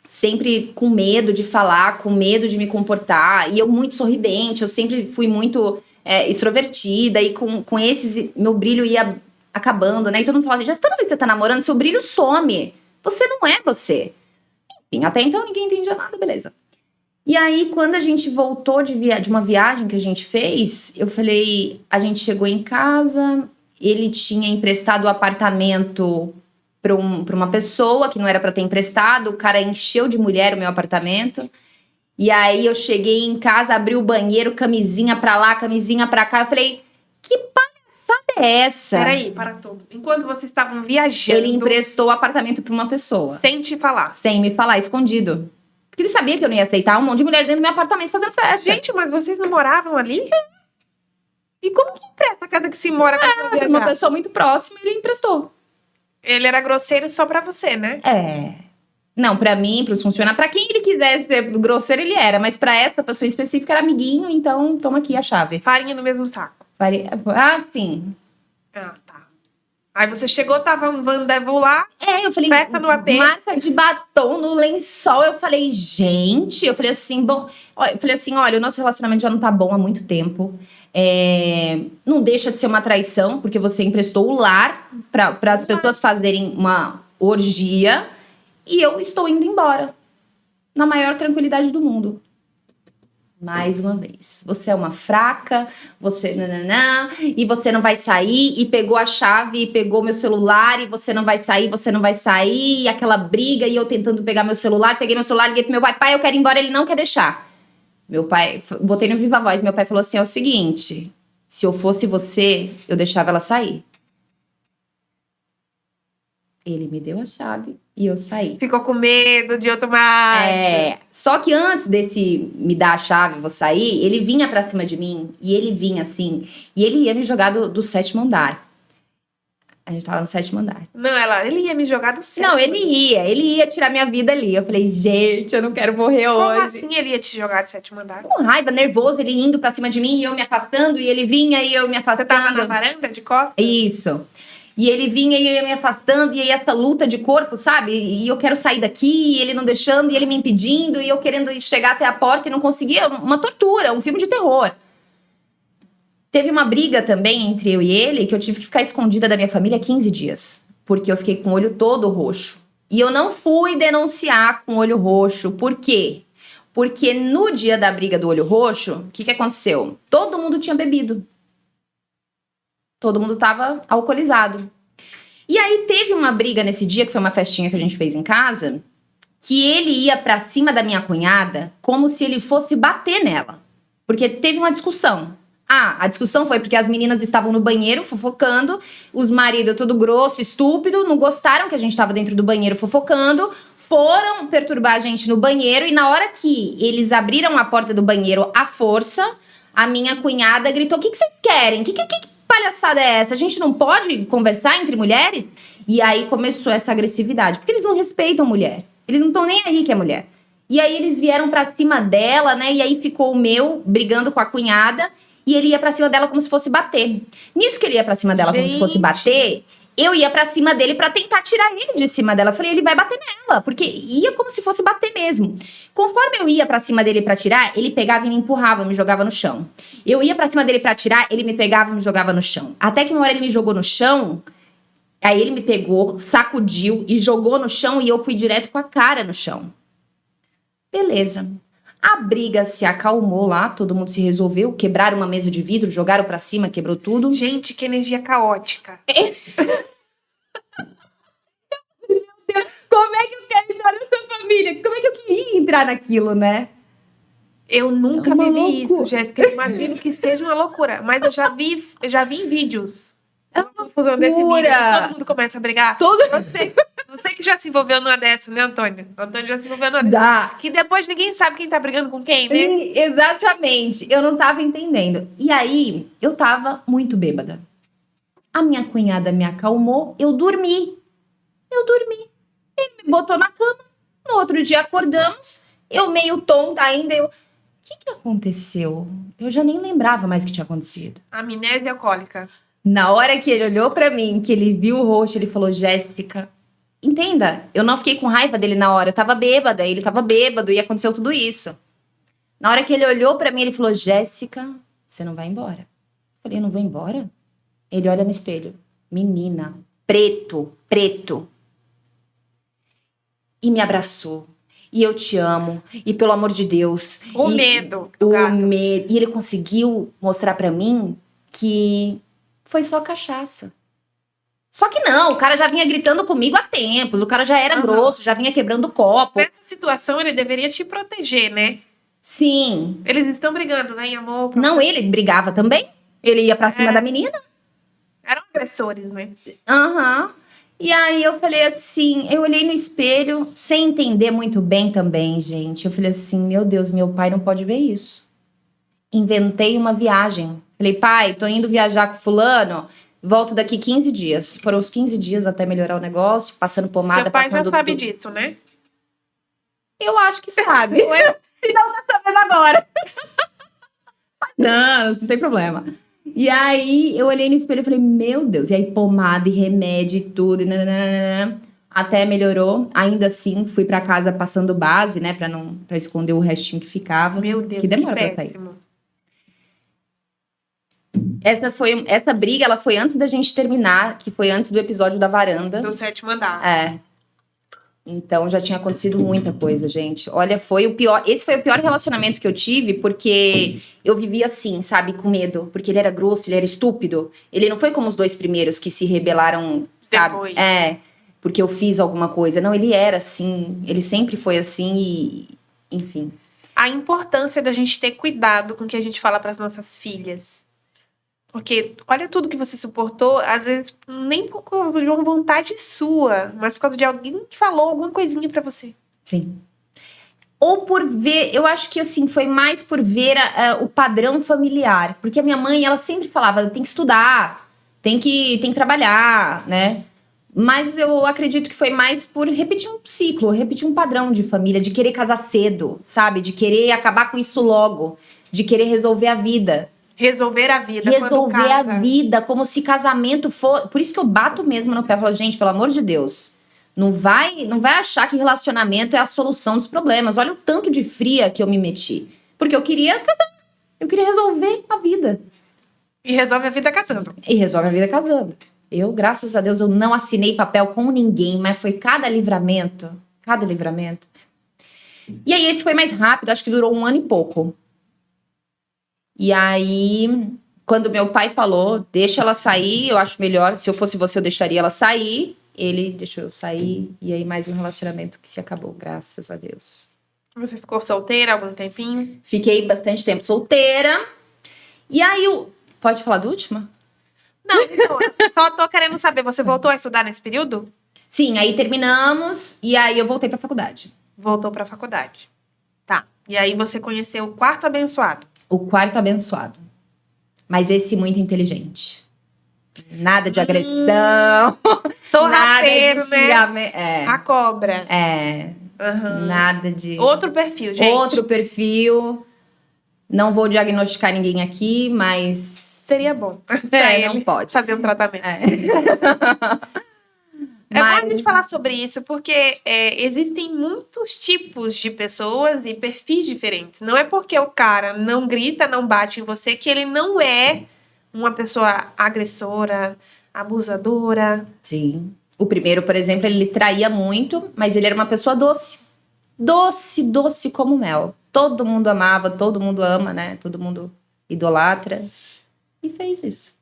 sempre com medo de falar, com medo de me comportar. E eu muito sorridente, eu sempre fui muito extrovertida. E com esses, meu brilho ia acabando, né? E todo mundo falava assim, já toda vez que você tá namorando, seu brilho some. Você não é você. Enfim, até então ninguém entendia nada, beleza. E aí, quando a gente voltou de uma viagem que a gente fez, eu falei, a gente chegou em casa, ele tinha emprestado o apartamento para uma pessoa que não era para ter emprestado, o cara encheu de mulher o meu apartamento. E aí eu cheguei em casa, abri o banheiro, camisinha pra lá, camisinha pra cá. Eu falei, que palhaçada é essa? Peraí, para tudo. Enquanto vocês estavam viajando... Ele emprestou o apartamento pra uma pessoa. Sem te falar. Sem me falar, escondido. Porque ele sabia que eu não ia aceitar um monte de mulher dentro do meu apartamento fazendo festa. Gente, mas vocês não moravam ali? E como que empresta a casa que se mora quando você vai Uma viajar? pessoa muito próxima, ele emprestou. Ele era grosseiro só pra você, né? Não, pra mim, pros funcionários, pra quem ele quisesse ser grosseiro, ele era. Mas pra essa pessoa específica era amiguinho, então toma aqui a chave. Farinha no mesmo saco. Ah, sim. Ah, tá. Aí você chegou, tava um Vandevu lá, Eu falei, festa no AP. marca de batom no lençol. Eu falei, gente, eu falei assim, olha, o nosso relacionamento já não tá bom há muito tempo. Não deixa de ser uma traição, porque você emprestou o lar para as pessoas fazerem uma orgia e eu estou indo embora na maior tranquilidade do mundo. Mais uma vez, você é uma fraca, você nananã, e você não vai sair, e pegou a chave, e pegou meu celular, e você não vai sair, e aquela briga, e eu tentando pegar meu celular, peguei meu celular, liguei pro meu pai, eu quero ir embora, ele não quer deixar. Meu pai, botei no Viva Voz, meu pai falou assim, é o seguinte, se eu fosse você, eu deixava ela sair. Ele me deu a chave e eu saí. Ficou com medo de outro macho. Só que antes desse me dar a chave, vou sair, ele vinha pra cima de mim e ele vinha assim, e ele ia me jogar do 7º andar. A gente tava no 7º andar. Não, ele ia me jogar do céu. Não, ele ia tirar minha vida ali. Eu falei, gente, eu não quero morrer hoje. Como assim ele ia te jogar do 7º andar? Com raiva, nervoso, ele indo pra cima de mim e eu me afastando, e ele vinha e eu me afastando. Você tava na varanda de costas? Isso. E ele vinha e eu ia me afastando, e aí essa luta de corpo, sabe? E eu quero sair daqui, e ele não deixando, e ele me impedindo, e eu querendo chegar até a porta e não conseguia. Uma tortura, um filme de terror. Teve uma briga também entre eu e ele, que eu tive que ficar escondida da minha família 15 dias. Porque eu fiquei com o olho todo roxo. E eu não fui denunciar com o olho roxo. Por quê? Porque no dia da briga do olho roxo, o que aconteceu? Todo mundo tinha bebido. Todo mundo tava alcoolizado. E aí teve uma briga nesse dia, que foi uma festinha que a gente fez em casa, que ele ia pra cima da minha cunhada como se ele fosse bater nela. Porque teve uma discussão. A discussão foi porque as meninas estavam no banheiro fofocando, os maridos tudo grosso, estúpido, não gostaram que a gente tava dentro do banheiro fofocando, foram perturbar a gente no banheiro, e na hora que eles abriram a porta do banheiro à força, a minha cunhada gritou, o que vocês querem? Que palhaçada é essa? A gente não pode conversar entre mulheres? E aí começou essa agressividade, porque eles não respeitam mulher. Eles não estão nem aí que é mulher. E aí eles vieram pra cima dela, né? E aí ficou o meu brigando com a cunhada, e ele ia pra cima dela como se fosse bater. Nisso que ele ia pra cima dela como se fosse bater, eu ia pra cima dele pra tentar tirar ele de cima dela. Eu falei, ele vai bater nela, porque ia como se fosse bater mesmo. Conforme eu ia pra cima dele pra tirar, ele pegava e me empurrava, me jogava no chão. Eu ia pra cima dele pra tirar, ele me pegava e me jogava no chão. Até que uma hora ele me jogou no chão, aí ele me pegou, sacudiu e jogou no chão, e eu fui direto com a cara no chão. Beleza. A briga se acalmou lá, todo mundo se resolveu, quebraram uma mesa de vidro, jogaram pra cima, quebrou tudo. Gente, que energia caótica. Como é que eu quero entrar nessa família? Como é que eu queria entrar naquilo, né? Eu nunca É uma vivi isso, loucura. Jéssica. Eu imagino que seja uma loucura. Mas eu já vi em vídeos. É Uma confusão desse nível. loucura. Que todo mundo começa a brigar. Você que já se envolveu numa dessa, né, Antônia? O Antônio já se envolveu numa dessa. Já. Que depois ninguém sabe quem tá brigando com quem, né? Exatamente. Eu não tava entendendo. E aí, eu tava muito bêbada. A minha cunhada me acalmou, eu dormi. Ele me botou na cama. No outro dia acordamos, eu meio tonta ainda. O que aconteceu? Eu já nem lembrava mais o que tinha acontecido. Amnésia alcoólica. Na hora que ele olhou pra mim, que ele viu o rosto, ele falou: Jéssica, entenda, eu não fiquei com raiva dele na hora, eu tava bêbada, ele tava bêbado e aconteceu tudo isso. Na hora que ele olhou pra mim, ele falou: Jéssica, você não vai embora. Eu falei: eu não vou embora? Ele olha no espelho. Menina, preto. E me abraçou. E eu te amo. E pelo amor de Deus. O medo do gato. E ele conseguiu mostrar pra mim que foi só cachaça. Só que não, o cara já vinha gritando comigo há tempos. O cara já era grosso, já vinha quebrando copo. Nessa situação, ele deveria te proteger, né? Sim. Eles estão brigando, né, em amor? Não, ele brigava também. Ele ia pra cima da menina. Eram agressores, né? Aham. E aí eu falei assim, eu olhei no espelho, sem entender muito bem também, gente. Eu falei assim, meu Deus, meu pai não pode ver isso. Inventei uma viagem. Falei, pai, tô indo viajar com fulano, volto daqui 15 dias. Foram os 15 dias até melhorar o negócio, passando pomada. Seu pai já passando sabe tudo. disso, né? Eu acho que sabe. Se não, tá sabendo agora. Não tem problema. E aí, eu olhei no espelho e falei, meu Deus. E aí, pomada e remédio e tudo. E nananana, até melhorou. Ainda assim, fui pra casa passando base, né? Pra esconder o restinho que ficava. Meu Deus, que demora pra sair. péssimo. Essa briga, ela foi antes da gente terminar. Que foi antes do episódio da varanda. Do 7º andar. É. Então, já tinha acontecido muita coisa, gente. Olha, foi o pior. Esse foi o pior relacionamento que eu tive, porque eu vivia assim, sabe, com medo. Porque ele era grosso, ele era estúpido. Ele não foi como os 2 primeiros que se rebelaram, sabe? Depois. Porque eu fiz alguma coisa. Não, ele era assim. Ele sempre foi assim e... Enfim. A importância da gente ter cuidado com o que a gente fala para as nossas filhas. Porque olha tudo que você suportou, às vezes nem por causa de uma vontade sua, mas por causa de alguém que falou alguma coisinha pra você. Sim. Ou por ver, eu acho que assim, foi mais por ver o padrão familiar. Porque a minha mãe, ela sempre falava, tem que estudar, tem que trabalhar, né? Mas eu acredito que foi mais por repetir um ciclo, repetir um padrão de família, de querer casar cedo, sabe? De querer acabar com isso logo, de querer resolver a vida. Resolver a vida. Resolver a vida, como se casamento for... Por isso que eu bato mesmo no pé e falo, gente, pelo amor de Deus, não vai achar que relacionamento é a solução dos problemas. Olha o tanto de fria que eu me meti. Porque eu queria casar, eu queria resolver a vida. E resolve a vida casando. E resolve a vida casando. Eu, graças a Deus, eu não assinei papel com ninguém, mas foi cada livramento. E aí, esse foi mais rápido, acho que durou 1 ano e pouco. E aí, quando meu pai falou, deixa ela sair, eu acho melhor. Se eu fosse você, eu deixaria ela sair. Ele deixou eu sair. E aí, mais um relacionamento que se acabou, graças a Deus. Você ficou solteira algum tempinho? Fiquei bastante tempo solteira. E aí, pode falar do último? Não, só tô querendo saber, você voltou a estudar nesse período? Sim, aí terminamos. E aí, eu voltei pra faculdade. Voltou pra faculdade. Tá. E aí, você conheceu o 4º abençoado. O 4º abençoado. Mas esse muito inteligente. Nada de agressão. Sou rasteiro, né? A cobra. Nada de... Outro perfil, gente. Outro perfil. Não vou diagnosticar ninguém aqui, mas... Seria bom. Não pode. Fazer um tratamento. É bom a gente falar sobre isso, porque existem muitos tipos de pessoas e perfis diferentes. Não é porque o cara não grita, não bate em você, que ele não é uma pessoa agressora, abusadora. Sim. O primeiro, por exemplo, ele traía muito, mas ele era uma pessoa doce. Doce como mel. Todo mundo amava, todo mundo ama, né? Todo mundo idolatra. E fez isso.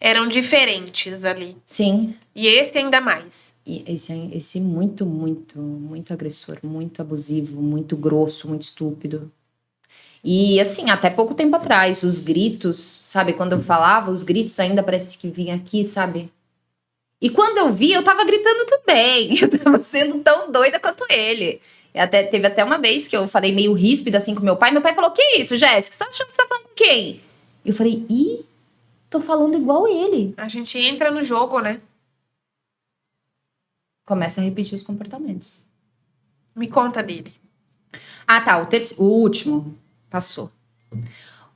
eram diferentes ali. Sim. E esse ainda mais. E esse muito, muito, muito agressor, muito abusivo, muito grosso, muito estúpido. E assim, até pouco tempo atrás, os gritos, sabe? Quando eu falava, os gritos ainda parece que vinham aqui, sabe? E quando eu vi, eu tava gritando também. Eu tava sendo tão doida quanto ele. Teve até uma vez que eu falei meio ríspida assim com meu pai. Meu pai falou, que isso, Jéssica? Você tá achando que você tá falando com quem? Eu falei, tô falando igual ele. A gente entra no jogo, né? Começa a repetir os comportamentos. Me conta dele. Ah, tá. O último passou.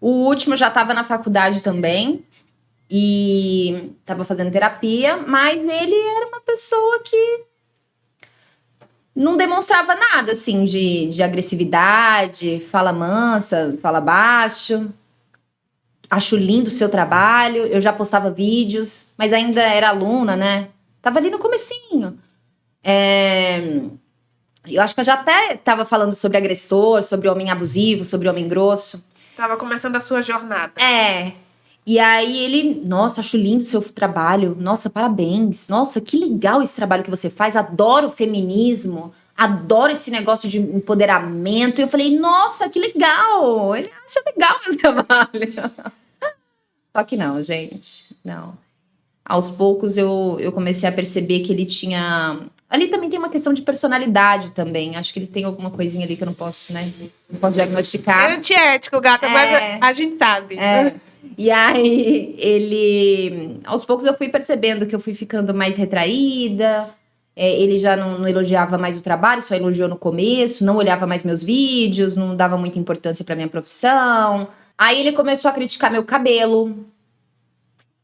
O último já tava na faculdade também. E tava fazendo terapia. Mas ele era uma pessoa que não demonstrava nada, assim, de agressividade. Fala mansa, fala baixo. Acho lindo o seu trabalho. Eu já postava vídeos. Mas ainda era aluna, né? Tava ali no comecinho. Eu acho que eu já até tava falando sobre agressor, sobre homem abusivo, sobre homem grosso. Tava começando a sua jornada. E aí ele, nossa, acho lindo o seu trabalho. Nossa, parabéns. Nossa, que legal esse trabalho que você faz. Adoro o feminismo. Adoro esse negócio de empoderamento. E eu falei, nossa, que legal. Ele acha legal o meu trabalho. Só que não, gente. Não. Aos poucos eu comecei a perceber que ele tinha... Ali também tem uma questão de personalidade também. Acho que ele tem alguma coisinha ali que eu não posso, né? Não posso diagnosticar. É antiético, gata, mas a gente sabe. E aí, ele... Aos poucos eu fui percebendo que eu fui ficando mais retraída. Ele já não elogiava mais o trabalho, só elogiou no começo. Não olhava mais meus vídeos, não dava muita importância pra minha profissão. Aí ele começou a criticar meu cabelo.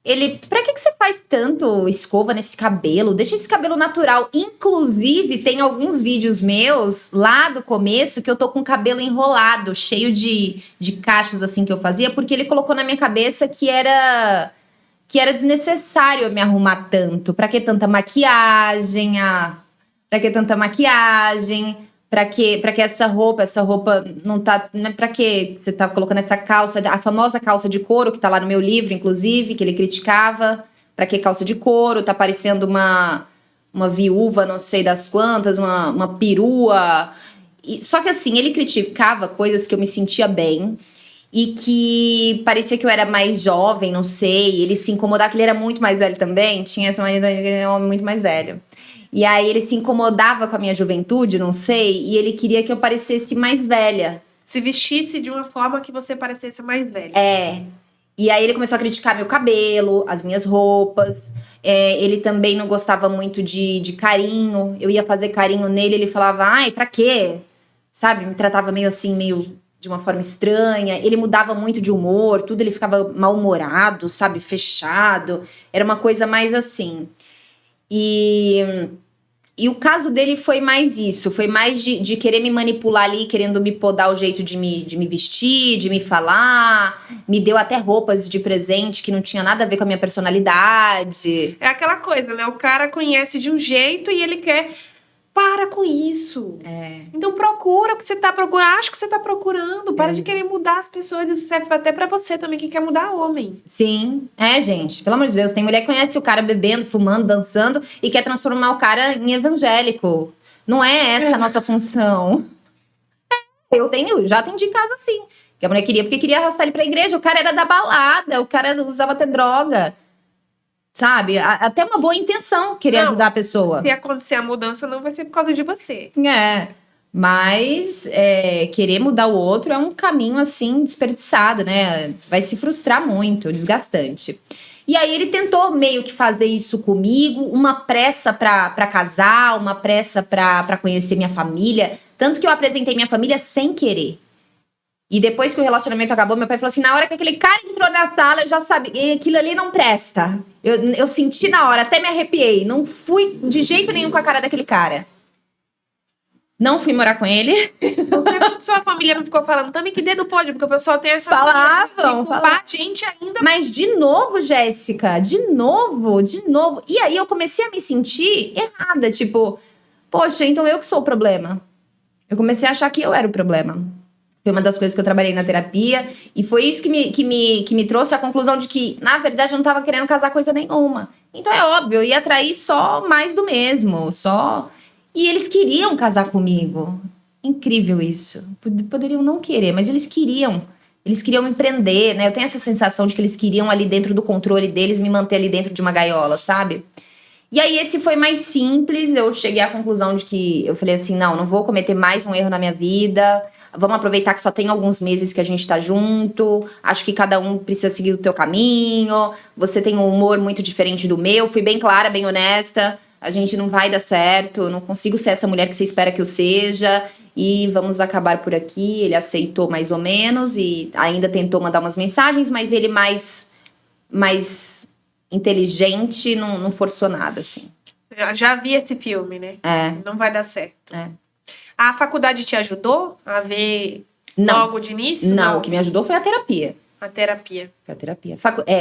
Ele, pra que você faz tanto escova nesse cabelo? Deixa esse cabelo natural. Inclusive, tem alguns vídeos meus, lá do começo, que eu tô com o cabelo enrolado, cheio de cachos, assim, que eu fazia, porque ele colocou na minha cabeça que era desnecessário eu me arrumar tanto. Pra que tanta maquiagem? Pra que tanta maquiagem? Pra que essa roupa não tá... Né? Pra que você tá colocando essa calça, a famosa calça de couro, que tá lá no meu livro, inclusive, que ele criticava. Pra que calça de couro? Tá parecendo uma viúva, não sei das quantas, uma perua. Só que assim, ele criticava coisas que eu me sentia bem. E que parecia que eu era mais jovem, não sei. Ele se incomodava, que ele era muito mais velho também. Tinha essa maneira de ele era um homem muito mais velho. E aí ele se incomodava com a minha juventude, não sei, e ele queria que eu parecesse mais velha. Se vestisse de uma forma que você parecesse mais velha. E aí ele começou a criticar meu cabelo, as minhas roupas. Ele também não gostava muito de carinho. Eu ia fazer carinho nele, ele falava, ai, pra quê? Sabe, me tratava meio assim, meio de uma forma estranha. Ele mudava muito de humor, tudo ele ficava mal-humorado, sabe, fechado. Era uma coisa mais assim. E o caso dele foi mais isso, foi mais de querer me manipular ali, querendo me podar o jeito de me vestir, de me falar. Me deu até roupas de presente que não tinha nada a ver com a minha personalidade. É aquela coisa, né? O cara conhece de um jeito e ele quer... Para com isso. Então procura o que você tá procurando. Acho que você tá procurando. Para de querer mudar as pessoas. Isso serve até pra você também, que quer mudar homem. Sim. gente. Pelo amor de Deus. Tem mulher que conhece o cara bebendo, fumando, dançando e quer transformar o cara em evangélico. Não é essa a nossa função. Já atendi caso assim. Que a mulher queria, porque queria arrastar ele pra igreja. O cara era da balada. O cara usava até droga. Sabe? Até uma boa intenção querer ajudar a pessoa. Se acontecer a mudança, não vai ser por causa de você. Mas querer mudar o outro é um caminho, assim, desperdiçado, né? Vai se frustrar muito, desgastante. E aí ele tentou meio que fazer isso comigo, uma pressa pra casar, uma pressa pra conhecer minha família. Tanto que eu apresentei minha família sem querer. E depois que o relacionamento acabou, meu pai falou assim, na hora que aquele cara entrou na sala, eu já sabia, aquilo ali não presta. Eu senti na hora, até me arrepiei. Não fui de jeito nenhum com a cara daquele cara. Não fui morar com ele. Sua família não ficou falando também que dedo pode, porque o pessoal tem essa... Falavam. A gente ainda... Mas de novo, Jéssica, de novo. E aí eu comecei a me sentir errada, tipo, poxa, então eu que sou o problema. Eu comecei a achar que eu era o problema. Foi uma das coisas que eu trabalhei na terapia. E foi isso que me trouxe a conclusão de que, na verdade, eu não tava querendo casar coisa nenhuma. Então é óbvio, eu ia atrair só mais do mesmo, só... E eles queriam casar comigo. Incrível isso. Poderiam não querer, mas eles queriam. Eles queriam me prender, né? Eu tenho essa sensação de que eles queriam ali dentro do controle deles me manter ali dentro de uma gaiola, sabe? E aí esse foi mais simples, eu cheguei à conclusão de que eu falei assim, não vou cometer mais um erro na minha vida, vamos aproveitar que só tem alguns meses que a gente tá junto, acho que cada um precisa seguir o teu caminho, você tem um humor muito diferente do meu, fui bem clara, bem honesta, a gente não vai dar certo, não consigo ser essa mulher que você espera que eu seja, e vamos acabar por aqui. Ele aceitou mais ou menos e ainda tentou mandar umas mensagens, mas ele mais inteligente, não forçou nada, assim. Eu já vi esse filme, né? Não vai dar certo. A faculdade te ajudou a ver logo de início? Não, o que me ajudou foi a terapia. A terapia. Foi a terapia.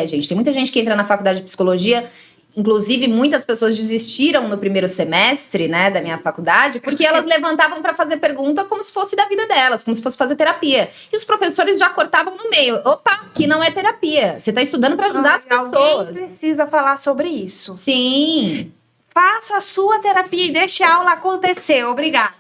Gente, tem muita gente que entra na faculdade de psicologia, inclusive muitas pessoas desistiram no primeiro semestre, né, da minha faculdade, porque elas levantavam para fazer pergunta como se fosse da vida delas, como se fosse fazer terapia. E os professores já cortavam no meio. Opa, que não é terapia. Você tá estudando para ajudar as pessoas. Alguém precisa falar sobre isso. Sim. Faça a sua terapia e deixe a aula acontecer. Obrigada.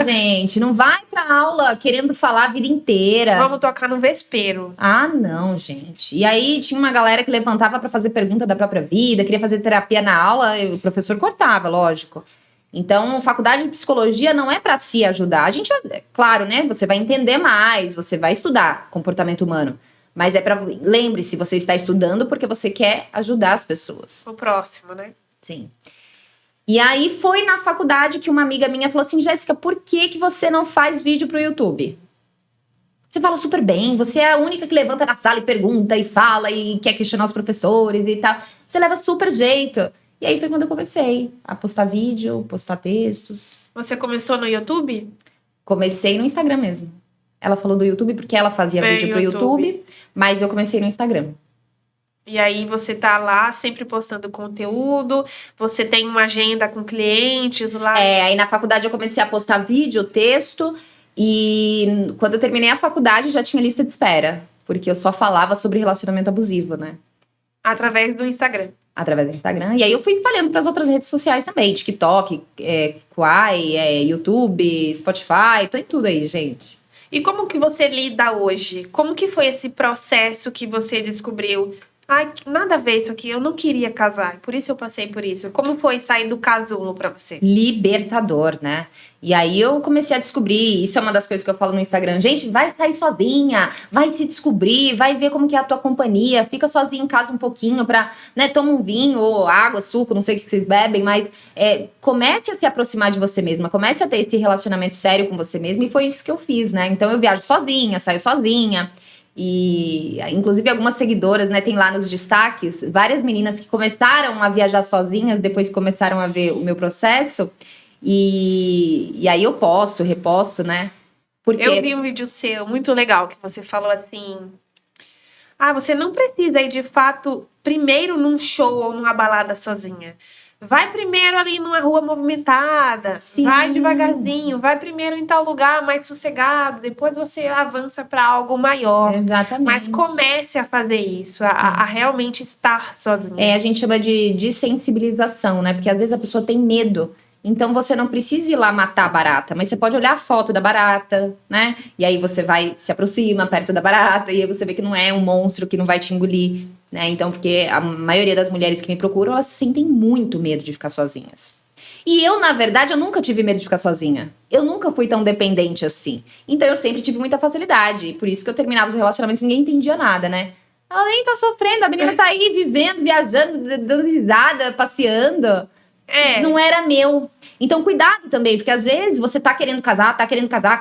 Gente, não vai pra aula querendo falar a vida inteira. Vamos tocar no vespeiro. Não, gente. E aí tinha uma galera que levantava pra fazer pergunta da própria vida, queria fazer terapia na aula, e o professor cortava, lógico. Então, faculdade de psicologia não é pra se ajudar. A gente, claro, né, você vai entender mais, você vai estudar comportamento humano. Mas lembre-se, você está estudando porque você quer ajudar as pessoas. O próximo, né? Sim. E aí foi na faculdade que uma amiga minha falou assim, Jéssica, por que você não faz vídeo pro YouTube? Você fala super bem, você é a única que levanta na sala e pergunta e fala e quer questionar os professores e tal. Você leva super jeito. E aí foi quando eu comecei a postar vídeo, postar textos. Você começou no YouTube? Comecei no Instagram mesmo. Ela falou do YouTube porque ela fazia vídeo pro YouTube, mas eu comecei no Instagram. E aí você tá lá sempre postando conteúdo, você tem uma agenda com clientes lá. Aí na faculdade eu comecei a postar vídeo, texto, e quando eu terminei a faculdade já tinha lista de espera, porque eu só falava sobre relacionamento abusivo, né? Através do Instagram. Através do Instagram. E aí eu fui espalhando para as outras redes sociais também, TikTok, Quai, YouTube, Spotify, tô em tudo aí, gente. E como que você lida hoje? Como que foi esse processo que você descobriu? Nada a ver isso aqui, eu não queria casar, por isso eu passei por isso. Como foi sair do casulo pra você? Libertador, né? E aí eu comecei a descobrir, isso é uma das coisas que eu falo no Instagram, gente, vai sair sozinha, vai se descobrir, vai ver como que é a tua companhia, fica sozinha em casa um pouquinho pra, né, toma um vinho ou água, suco, não sei o que vocês bebem, mas comece a se aproximar de você mesma, comece a ter esse relacionamento sério com você mesma, e foi isso que eu fiz, né? Então eu viajo sozinha, saio sozinha. E, inclusive, algumas seguidoras, né, tem lá nos destaques, várias meninas que começaram a viajar sozinhas depois que começaram a ver o meu processo. E aí eu posto, reposto, né? Porque... Eu vi um vídeo seu, muito legal, que você falou assim... você não precisa ir, de fato, primeiro num show ou numa balada sozinha. Vai primeiro ali numa rua movimentada, Sim. Vai devagarzinho, vai primeiro em tal lugar mais sossegado, depois você avança para algo maior. Exatamente. Mas comece a fazer isso, a realmente estar sozinha. A gente chama de desensibilização, né? Porque às vezes a pessoa tem medo. Então você não precisa ir lá matar a barata, mas você pode olhar a foto da barata, né? E aí você se aproxima perto da barata, e aí você vê que não é um monstro que não vai te engolir, né? Então, porque a maioria das mulheres que me procuram, elas sentem muito medo de ficar sozinhas. E eu, na verdade, eu nunca tive medo de ficar sozinha. Eu nunca fui tão dependente assim. Então eu sempre tive muita facilidade. E por isso que eu terminava os relacionamentos e ninguém entendia nada, né? Ela nem tá sofrendo, a menina tá aí vivendo, viajando, dando risada, passeando. Não era meu. Então, cuidado também, porque às vezes você tá querendo casar,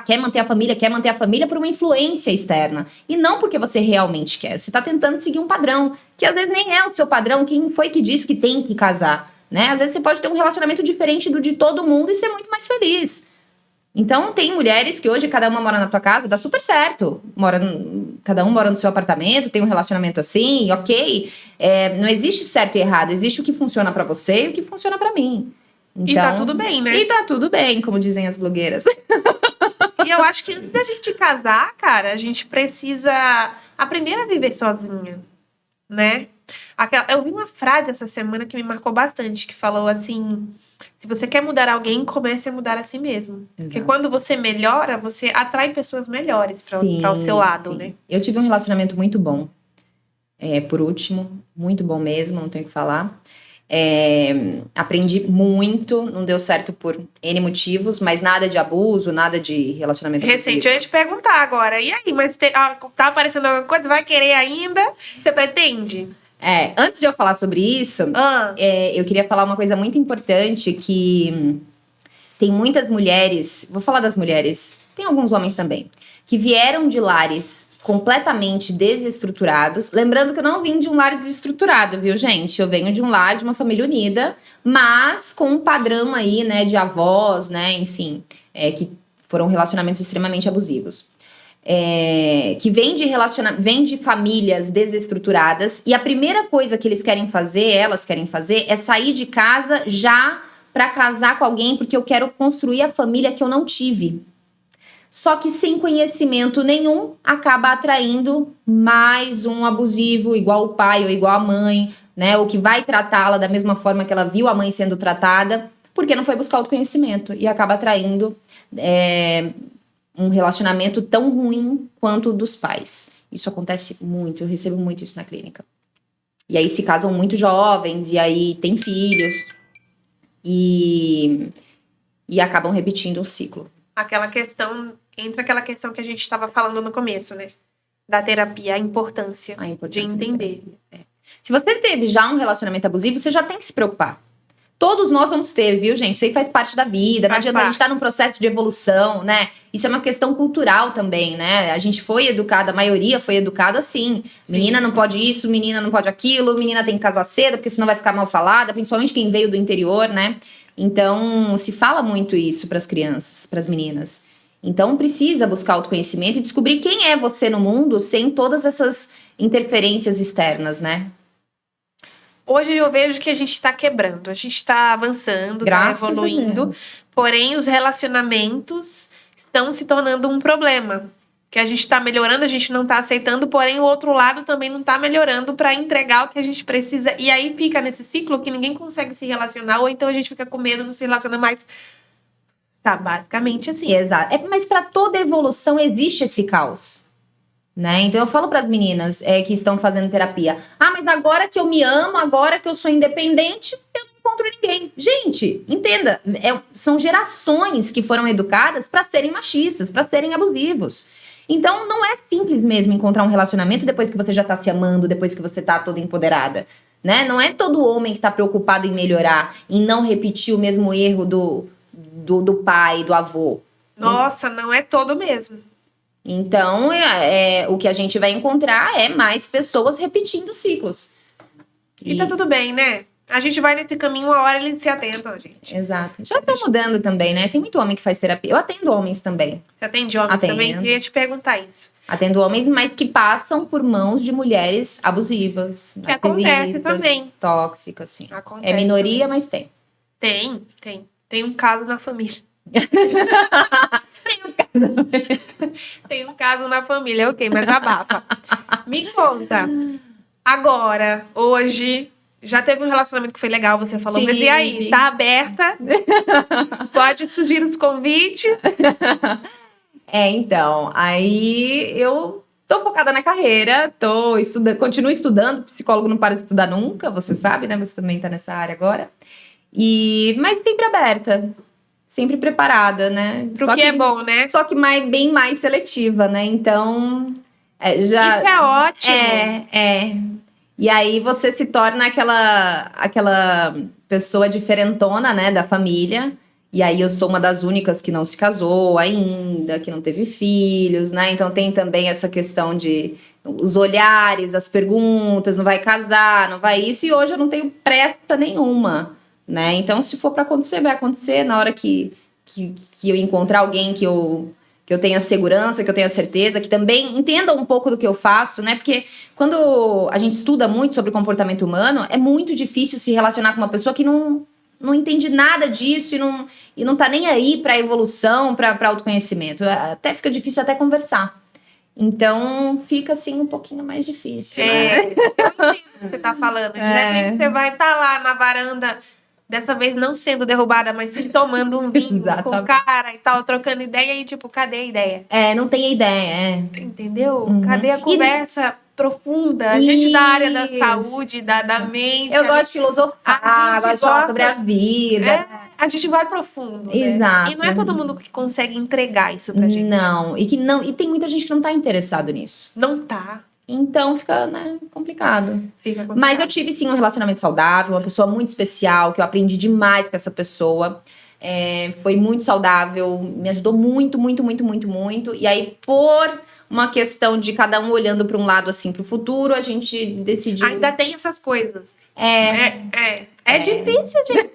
quer manter a família por uma influência externa. E não porque você realmente quer. Você tá tentando seguir um padrão, que às vezes nem é o seu padrão. Quem foi que disse que tem que casar, né? Às vezes você pode ter um relacionamento diferente do de todo mundo e ser muito mais feliz. Então, tem mulheres que hoje cada uma mora na tua casa, dá super certo. Cada um mora no seu apartamento, tem um relacionamento assim, ok. Não existe certo e errado, existe o que funciona pra você e o que funciona pra mim. Então, e tá tudo bem, né? E tá tudo bem, como dizem as blogueiras. E eu acho que antes da gente casar, cara, a gente precisa aprender a viver sozinha, né? Eu vi uma frase essa semana que me marcou bastante, que falou assim: se você quer mudar alguém, comece a mudar a si mesmo. Porque Exato. quando você melhora, você atrai pessoas melhores para o seu lado, sim. né? Eu tive um relacionamento muito bom. Por último, muito bom mesmo, não tenho o que falar. Aprendi muito, não deu certo por N motivos, mas nada de abuso, nada de relacionamento Recente, eu abusivo. ia te perguntar agora. E aí, mas tá aparecendo alguma coisa? Vai querer ainda? Você pretende? Antes de eu falar sobre isso, eu queria falar uma coisa muito importante que tem muitas mulheres, vou falar das mulheres, tem alguns homens também, que vieram de lares completamente desestruturados. Lembrando que eu não vim de um lar desestruturado, viu, gente? Eu venho de um lar, de uma família unida, mas com um padrão aí, né, de avós, né, enfim, que foram relacionamentos extremamente abusivos. Que vem de famílias desestruturadas, e a primeira coisa que elas querem fazer, é sair de casa já para casar com alguém, porque eu quero construir a família que eu não tive. Só que sem conhecimento nenhum, acaba atraindo mais um abusivo, igual o pai ou igual a mãe, né? Ou que vai tratá-la da mesma forma que ela viu a mãe sendo tratada, porque não foi buscar autoconhecimento, e acaba atraindo um relacionamento tão ruim quanto o dos pais. Isso acontece muito, eu recebo muito isso na clínica. E aí se casam muito jovens, e aí tem filhos, e acabam repetindo o ciclo. Entra aquela questão que a gente estava falando no começo, né? Da terapia, a importância de entender. Se você teve já um relacionamento abusivo, você já tem que se preocupar. Todos nós vamos ter, viu, gente? Isso aí faz parte da vida. Não adianta, a gente tá num processo de evolução, né? Isso é uma questão cultural também, né? A gente foi educada, a maioria foi educada assim. Sim. Menina não pode isso, menina não pode aquilo, menina tem que casar cedo, porque senão vai ficar mal falada, principalmente quem veio do interior, né? Então, se fala muito isso para as crianças, para as meninas. Então, precisa buscar autoconhecimento e descobrir quem é você no mundo sem todas essas interferências externas, né? Hoje eu vejo que a gente está quebrando, a gente está avançando, está evoluindo, porém os relacionamentos estão se tornando um problema. Que a gente está melhorando, a gente não está aceitando, porém o outro lado também não está melhorando para entregar o que a gente precisa. E aí fica nesse ciclo que ninguém consegue se relacionar, ou então a gente fica com medo, não se relaciona mais. Tá basicamente assim. Exato. Mas para toda evolução existe esse caos. Né? Então eu falo para as meninas que estão fazendo terapia: mas agora que eu me amo, agora que eu sou independente, eu não encontro ninguém. Gente, entenda, são gerações que foram educadas para serem machistas, para serem abusivos. Então não é simples mesmo encontrar um relacionamento depois que você já tá se amando, depois que você tá toda empoderada, né? Não é todo homem que tá preocupado em melhorar, em não repetir o mesmo erro do pai, do avô. Nossa, não é todo mesmo. Então, o que a gente vai encontrar é mais pessoas repetindo ciclos. E tá tudo bem, né? A gente vai nesse caminho, uma hora eles se atentam, gente. Exato. Já tá mudando também, né? Tem muito homem que faz terapia. Eu atendo homens também. Você atende homens também? Eu ia te perguntar isso. Atendo homens, mas que passam por mãos de mulheres abusivas. Que acontece também. Tóxicas, sim. Acontece minoria, também. Mas tem. Tem um caso na família. Tem um caso na família, ok, mas abafa. Me conta. Agora, hoje, já teve um relacionamento que foi legal, você falou, mas e aí? Tá aberta? Pode surgir os convites? Então, aí eu tô focada na carreira, continuo estudando, psicólogo não para de estudar nunca, você sabe, né? Você também tá nessa área agora. Mas sempre aberta. Sempre preparada, né? Pro que é bom, né? Só que bem mais seletiva, né? Então, Isso é ótimo. E aí você se torna aquela pessoa diferentona, né? Da família. E aí eu sou uma das únicas que não se casou ainda, que não teve filhos, né? Então tem também essa questão de os olhares, as perguntas, não vai casar, não vai isso. E hoje eu não tenho pressa nenhuma. Né? Então, se for para acontecer, vai acontecer na hora que eu encontrar alguém que eu tenha segurança, que eu tenha certeza, que também entenda um pouco do que eu faço, né? Porque quando a gente estuda muito sobre comportamento humano, é muito difícil se relacionar com uma pessoa que não não entende nada disso e não tá nem aí pra evolução, pra autoconhecimento. Até fica difícil até conversar. Então, fica assim um pouquinho mais difícil, né? Eu entendo o que você tá falando. Geralmente você vai estar lá na varanda, dessa vez não sendo derrubada, mas sim tomando um vinho com o cara e tal, trocando ideia e tipo, cadê a ideia? Não tem ideia, Entendeu? Uhum. Cadê a conversa profunda? A gente da área da saúde, da mente. Eu gosto de filosofar, gosto de falar sobre a vida. A gente vai profundo, Exato. né? E não é todo mundo que consegue entregar isso pra gente. Não, e tem muita gente que não tá interessado nisso. Não tá. Então fica, né, complicado. Fica complicado. Mas eu tive sim um relacionamento saudável, uma pessoa muito especial, que eu aprendi demais com essa pessoa. Foi muito saudável, me ajudou muito, muito, muito, muito, muito. E aí, por uma questão de cada um olhando para um lado assim pro futuro, a gente decidiu. Ainda tem essas coisas. É difícil, gente.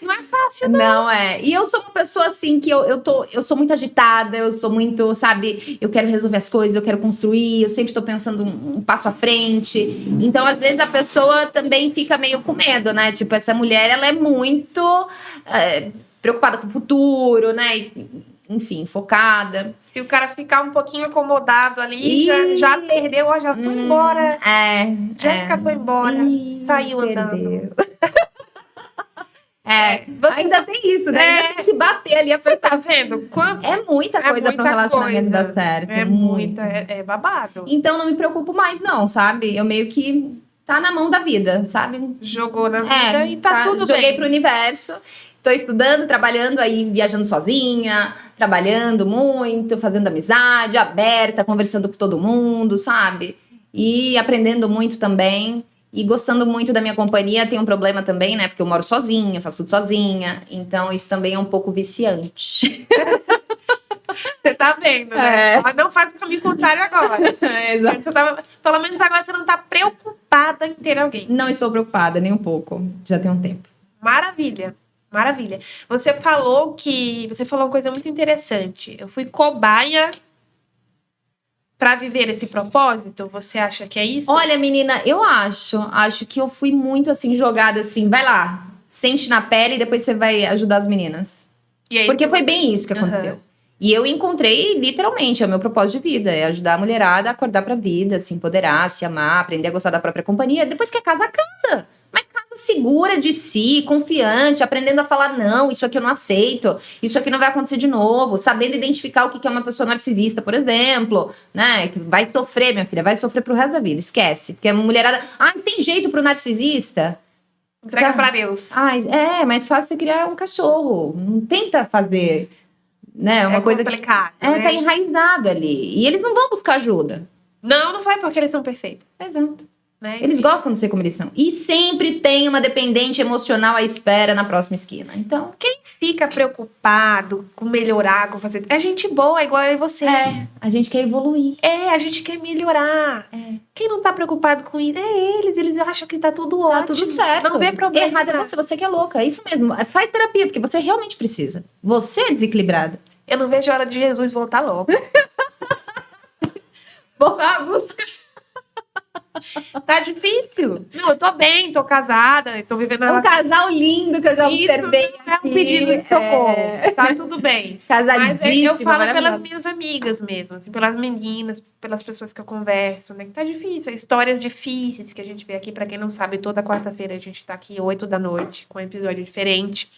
Não é fácil, não. Não é. E eu sou uma pessoa assim que eu sou muito agitada, eu sou muito, sabe, eu quero resolver as coisas, eu quero construir, eu sempre tô pensando um passo à frente. Então, às vezes, a pessoa também fica meio com medo, né? Tipo, essa mulher, ela é muito preocupada com o futuro, né? Enfim, focada. Se o cara ficar um pouquinho acomodado ali, já perdeu, ó, já foi embora. Jéssica foi embora. Saiu andando. Ainda tem isso, né? Ainda tem que bater ali a pessoa. Você tá vendo? É muita coisa para um relacionamento dar certo. É babado. Então não me preocupo mais, não, sabe? Eu meio que tá na mão da vida, sabe? Jogou na vida e tá tudo bem. Joguei pro universo. Tô estudando, trabalhando aí, viajando sozinha, trabalhando muito, fazendo amizade, aberta, conversando com todo mundo, sabe? E aprendendo muito também. E gostando muito da minha companhia. Tem um problema também, né? Porque eu moro sozinha, faço tudo sozinha. Então, isso também é um pouco viciante. Você tá vendo, né? Mas não faz o caminho contrário agora. Exato. Pelo menos agora você não tá preocupada em ter alguém. Não estou preocupada, nem um pouco. Já tem um tempo. Maravilha. Maravilha. Você falou uma coisa muito interessante. Eu fui cobaia para viver esse propósito. Você acha que é isso? Olha, menina, eu acho que eu fui muito assim jogada assim, vai lá, sente na pele e depois você vai ajudar as meninas. Porque foi bem isso que aconteceu. E eu encontrei literalmente, é o meu propósito de vida, é ajudar a mulherada a acordar pra vida, se empoderar, se amar, aprender a gostar da própria companhia. Depois que é casa, casa. Mas casa segura de si, confiante, aprendendo a falar não, isso aqui eu não aceito, isso aqui não vai acontecer de novo, sabendo identificar o que é uma pessoa narcisista, por exemplo, né, que vai sofrer, minha filha, vai sofrer pro resto da vida, esquece, porque a mulherada, tem jeito pro narcisista? Entrega pra Deus. É mais fácil você criar um cachorro, não tenta fazer, né, uma coisa complicado, que né? Tá enraizado ali, e eles não vão buscar ajuda. Não vai porque eles são perfeitos. Exato. Né? Eles gostam de ser como eles são. E sempre tem uma dependente emocional à espera na próxima esquina. Então, quem fica preocupado com melhorar, com fazer... É gente boa, igual eu e você. A gente quer evoluir. A gente quer melhorar. Quem não tá preocupado com isso é eles. Eles acham que tá tudo ótimo. Tá tudo certo. Não vê problema. Errado é você que é louca. É isso mesmo. Faz terapia, porque você realmente precisa. Você é desequilibrada. Eu não vejo a hora de Jesus voltar logo. Vamos. Tá difícil. Não, eu tô bem, tô casada, tô vivendo... Um casal lindo que eu já observei aqui. É um pedido de socorro. Tá tudo bem. Casadíssima. Mas eu falo pelas minhas amigas mesmo, assim, pelas meninas, pelas pessoas que eu converso, né? Que tá difícil. Histórias difíceis que a gente vê aqui. Pra quem não sabe, toda quarta-feira a gente tá aqui 8 da noite com um episódio diferente.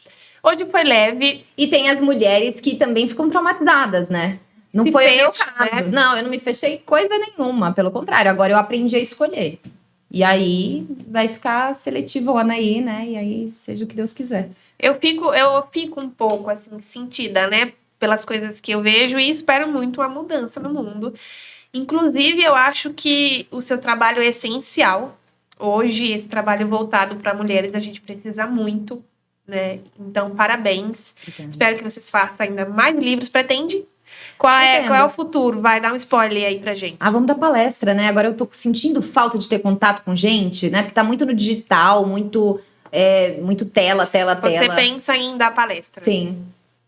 Hoje foi leve. E tem as mulheres que também ficam traumatizadas, né? Não foi o meu caso. Né? Não, eu não me fechei coisa nenhuma. Pelo contrário, agora eu aprendi a escolher. E aí vai ficar seletivona aí, né? E aí seja o que Deus quiser. Eu fico um pouco assim, sentida, né? Pelas coisas que eu vejo e espero muito uma mudança no mundo. Inclusive, eu acho que o seu trabalho é essencial. Hoje, esse trabalho voltado para mulheres, a gente precisa muito, né? Então, parabéns. Entendo. Espero que vocês façam ainda mais livros. Pretende? Qual é o futuro? Vai dar um spoiler aí pra gente. Vamos dar palestra, né? Agora eu tô sentindo falta de ter contato com gente, né? Porque tá muito no digital, muito tela. Você pensa em dar palestra? Sim.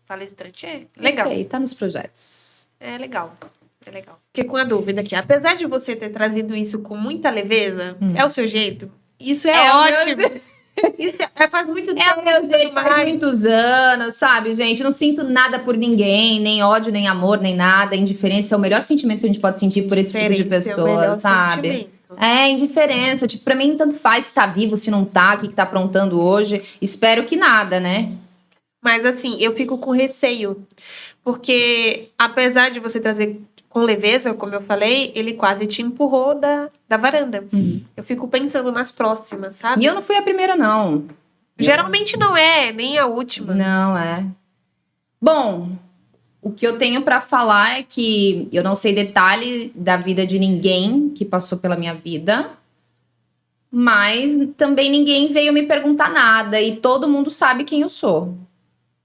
Palestrante legal. Isso aí, tá nos projetos. É legal. Fiquei com a dúvida aqui. Apesar de você ter trazido isso com muita leveza, é o seu jeito? Isso é ótimo. Isso faz muito tempo. É o meu jeito, faz mas- muitos anos, sabe, gente? Não sinto nada por ninguém, nem ódio, nem amor, nem nada. Indiferença é o melhor sentimento que a gente pode sentir por esse tipo de Diferença é o melhor pessoa, sabe? sentimento. É, indiferença. Tipo, pra mim, tanto faz se tá vivo, se não tá, o que tá aprontando hoje. Espero que nada, né? Mas assim, eu fico com receio. Porque apesar de você trazer com leveza, como eu falei, ele quase te empurrou da varanda. Eu fico pensando nas próximas, sabe? E eu não fui a primeira, não. Geralmente não é, nem a última. Não, é. Bom, o que eu tenho pra falar é que eu não sei detalhe da vida de ninguém que passou pela minha vida, mas também ninguém veio me perguntar nada e todo mundo sabe quem eu sou,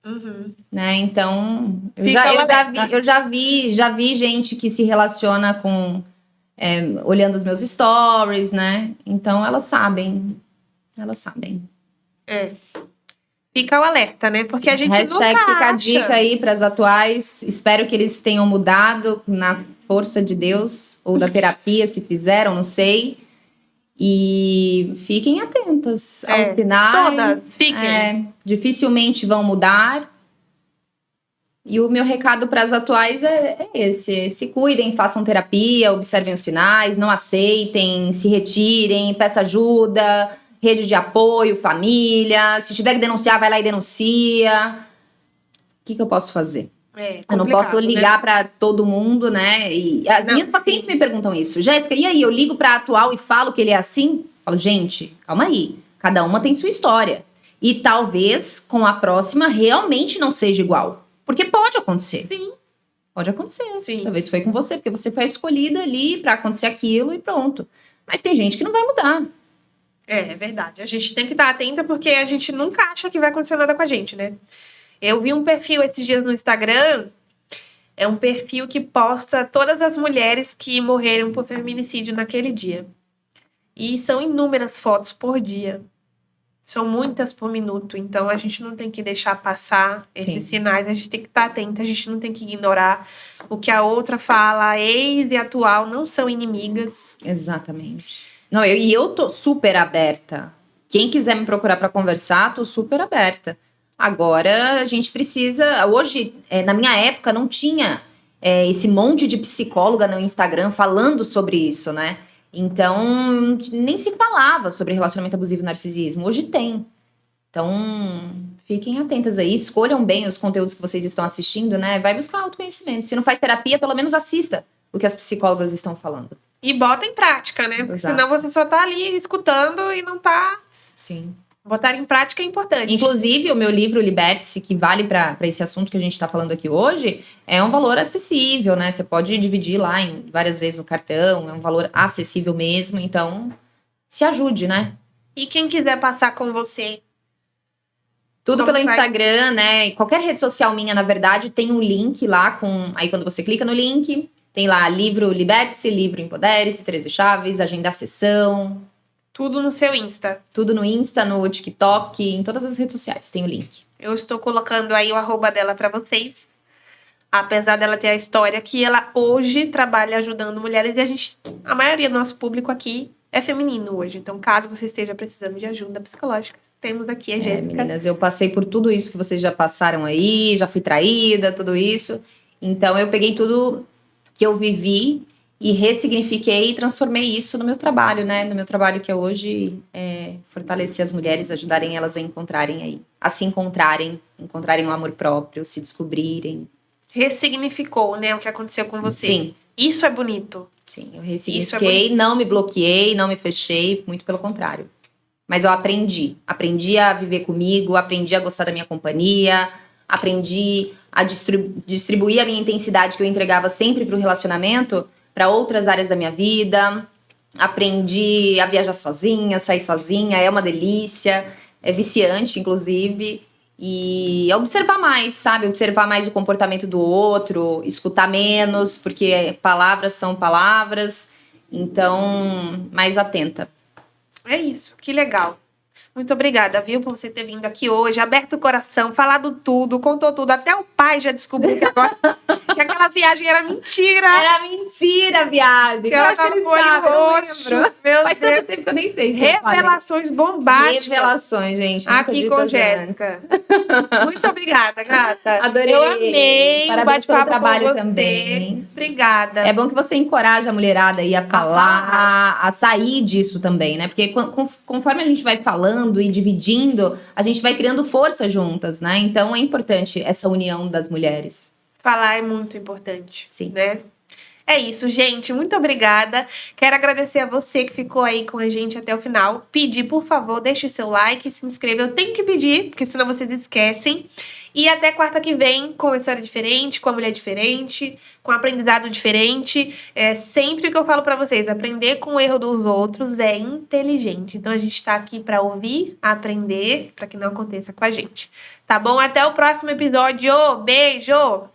Uhum. né? Então, Fica o alerta. eu já vi gente que se relaciona com olhando os meus stories, né? Então elas sabem. Elas sabem. É. Fica o alerta, né? Porque a gente Hashtag nunca fica a acha. dica aí para as atuais. Espero que eles tenham mudado na força de Deus ou da terapia, se fizeram, não sei. E fiquem atentas aos sinais. Todas, fiquem. Dificilmente vão mudar. E o meu recado para as atuais é esse: se cuidem, façam terapia, observem os sinais, não aceitem, se retirem, peça ajuda, rede de apoio, família. Se tiver que denunciar, vai lá e denuncia. O que eu posso fazer? Eu não posso ligar para todo mundo, né? E as minhas pacientes me perguntam isso. Jéssica, e aí? Eu ligo para a atual e falo que ele é assim? Falo, gente, calma aí. Cada uma tem sua história. E talvez com a próxima realmente não seja igual. Porque pode acontecer. Sim. Pode acontecer. Sim. Talvez foi com você, porque você foi a escolhida ali para acontecer aquilo e pronto. Mas tem gente que não vai mudar. É verdade. A gente tem que estar atenta porque a gente nunca acha que vai acontecer nada com a gente, né? Eu vi um perfil esses dias no Instagram. É um perfil que posta todas as mulheres que morreram por feminicídio naquele dia. E são inúmeras fotos por dia. São muitas por minuto. Então a gente não tem que deixar passar esses sinais. A gente tem que estar atenta. A gente não tem que ignorar o que a outra fala. A ex e a atual não são inimigas. Exatamente. Não, eu tô super aberta. Quem quiser me procurar para conversar, tô super aberta. Agora, a gente precisa... Hoje, na minha época, não tinha esse monte de psicóloga no Instagram falando sobre isso, né? Então, nem se falava sobre relacionamento abusivo e narcisismo. Hoje tem. Então, fiquem atentas aí. Escolham bem os conteúdos que vocês estão assistindo, né? Vai buscar autoconhecimento. Se não faz terapia, pelo menos assista o que as psicólogas estão falando. E bota em prática, né? Porque Exato. senão você só tá ali escutando e não tá... Sim. Botar em prática é importante. Inclusive, o meu livro Liberte-se, que vale para esse assunto que a gente está falando aqui hoje, é um valor acessível, né? Você pode dividir lá em várias vezes no cartão, é um valor acessível mesmo, então se ajude, né? E quem quiser passar com você? Tudo Como pelo faz? Instagram, né? Qualquer rede social minha, na verdade, tem um link lá com... Aí quando você clica no link, tem lá livro Liberte-se, livro Empodere-se, 13 chaves, agenda a sessão... Tudo no seu Insta. Tudo no Insta, no TikTok, em todas as redes sociais tem o link. Eu estou colocando aí o @ dela para vocês. Apesar dela ter a história que ela hoje trabalha ajudando mulheres e a maioria do nosso público aqui é feminino hoje. Então, caso você esteja precisando de ajuda psicológica, temos aqui a Jéssica. Meninas, eu passei por tudo isso que vocês já passaram aí, já fui traída, tudo isso. Então, eu peguei tudo que eu vivi e ressignifiquei e transformei isso no meu trabalho, né? No meu trabalho que é hoje fortalecer as mulheres, ajudarem elas a encontrarem aí. A se encontrarem o amor próprio, se descobrirem. Ressignificou, né, o que aconteceu com você. Sim. Isso é bonito. Sim, eu ressignifiquei, não me bloqueei, não me fechei, muito pelo contrário. Mas eu aprendi a viver comigo, aprendi a gostar da minha companhia, aprendi a distribuir a minha intensidade que eu entregava sempre para o relacionamento para outras áreas da minha vida. Aprendi a viajar sozinha, sair sozinha, é uma delícia, é viciante, inclusive. E observar mais, sabe? Observar mais o comportamento do outro, escutar menos, porque palavras são palavras. Então, mais atenta. É isso, que legal. Muito obrigada, viu, por você ter vindo aqui hoje, aberto o coração, falado tudo, contou tudo. Até o pai já descobriu que, agora, que aquela viagem era mentira. Era mentira a viagem. Que ela tava com o olho roxo. Meu Faz Deus. tanto tempo que eu nem sei se Revelações bombásticas. Revelações, gente. Nunca Aqui dito com às Jéssica. Muito obrigada, gata. Adorei. Eu amei. Parabéns pelo trabalho com você. também. Obrigada. É bom que você encoraja a mulherada aí a falar, a sair disso também, né? Porque conforme a gente vai falando e dividindo, a gente vai criando força juntas, né? Então é importante essa união das mulheres. Falar é muito importante. Sim. Né? É isso, gente. Muito obrigada. Quero agradecer a você que ficou aí com a gente até o final. Pedir, por favor, deixe o seu like, se inscreva. Eu tenho que pedir, porque senão vocês esquecem. E até quarta que vem, com uma história diferente, com uma mulher diferente, com um aprendizado diferente. É sempre o que eu falo pra vocês, aprender com o erro dos outros é inteligente. Então a gente tá aqui pra ouvir, aprender, pra que não aconteça com a gente. Tá bom? Até o próximo episódio. Beijo!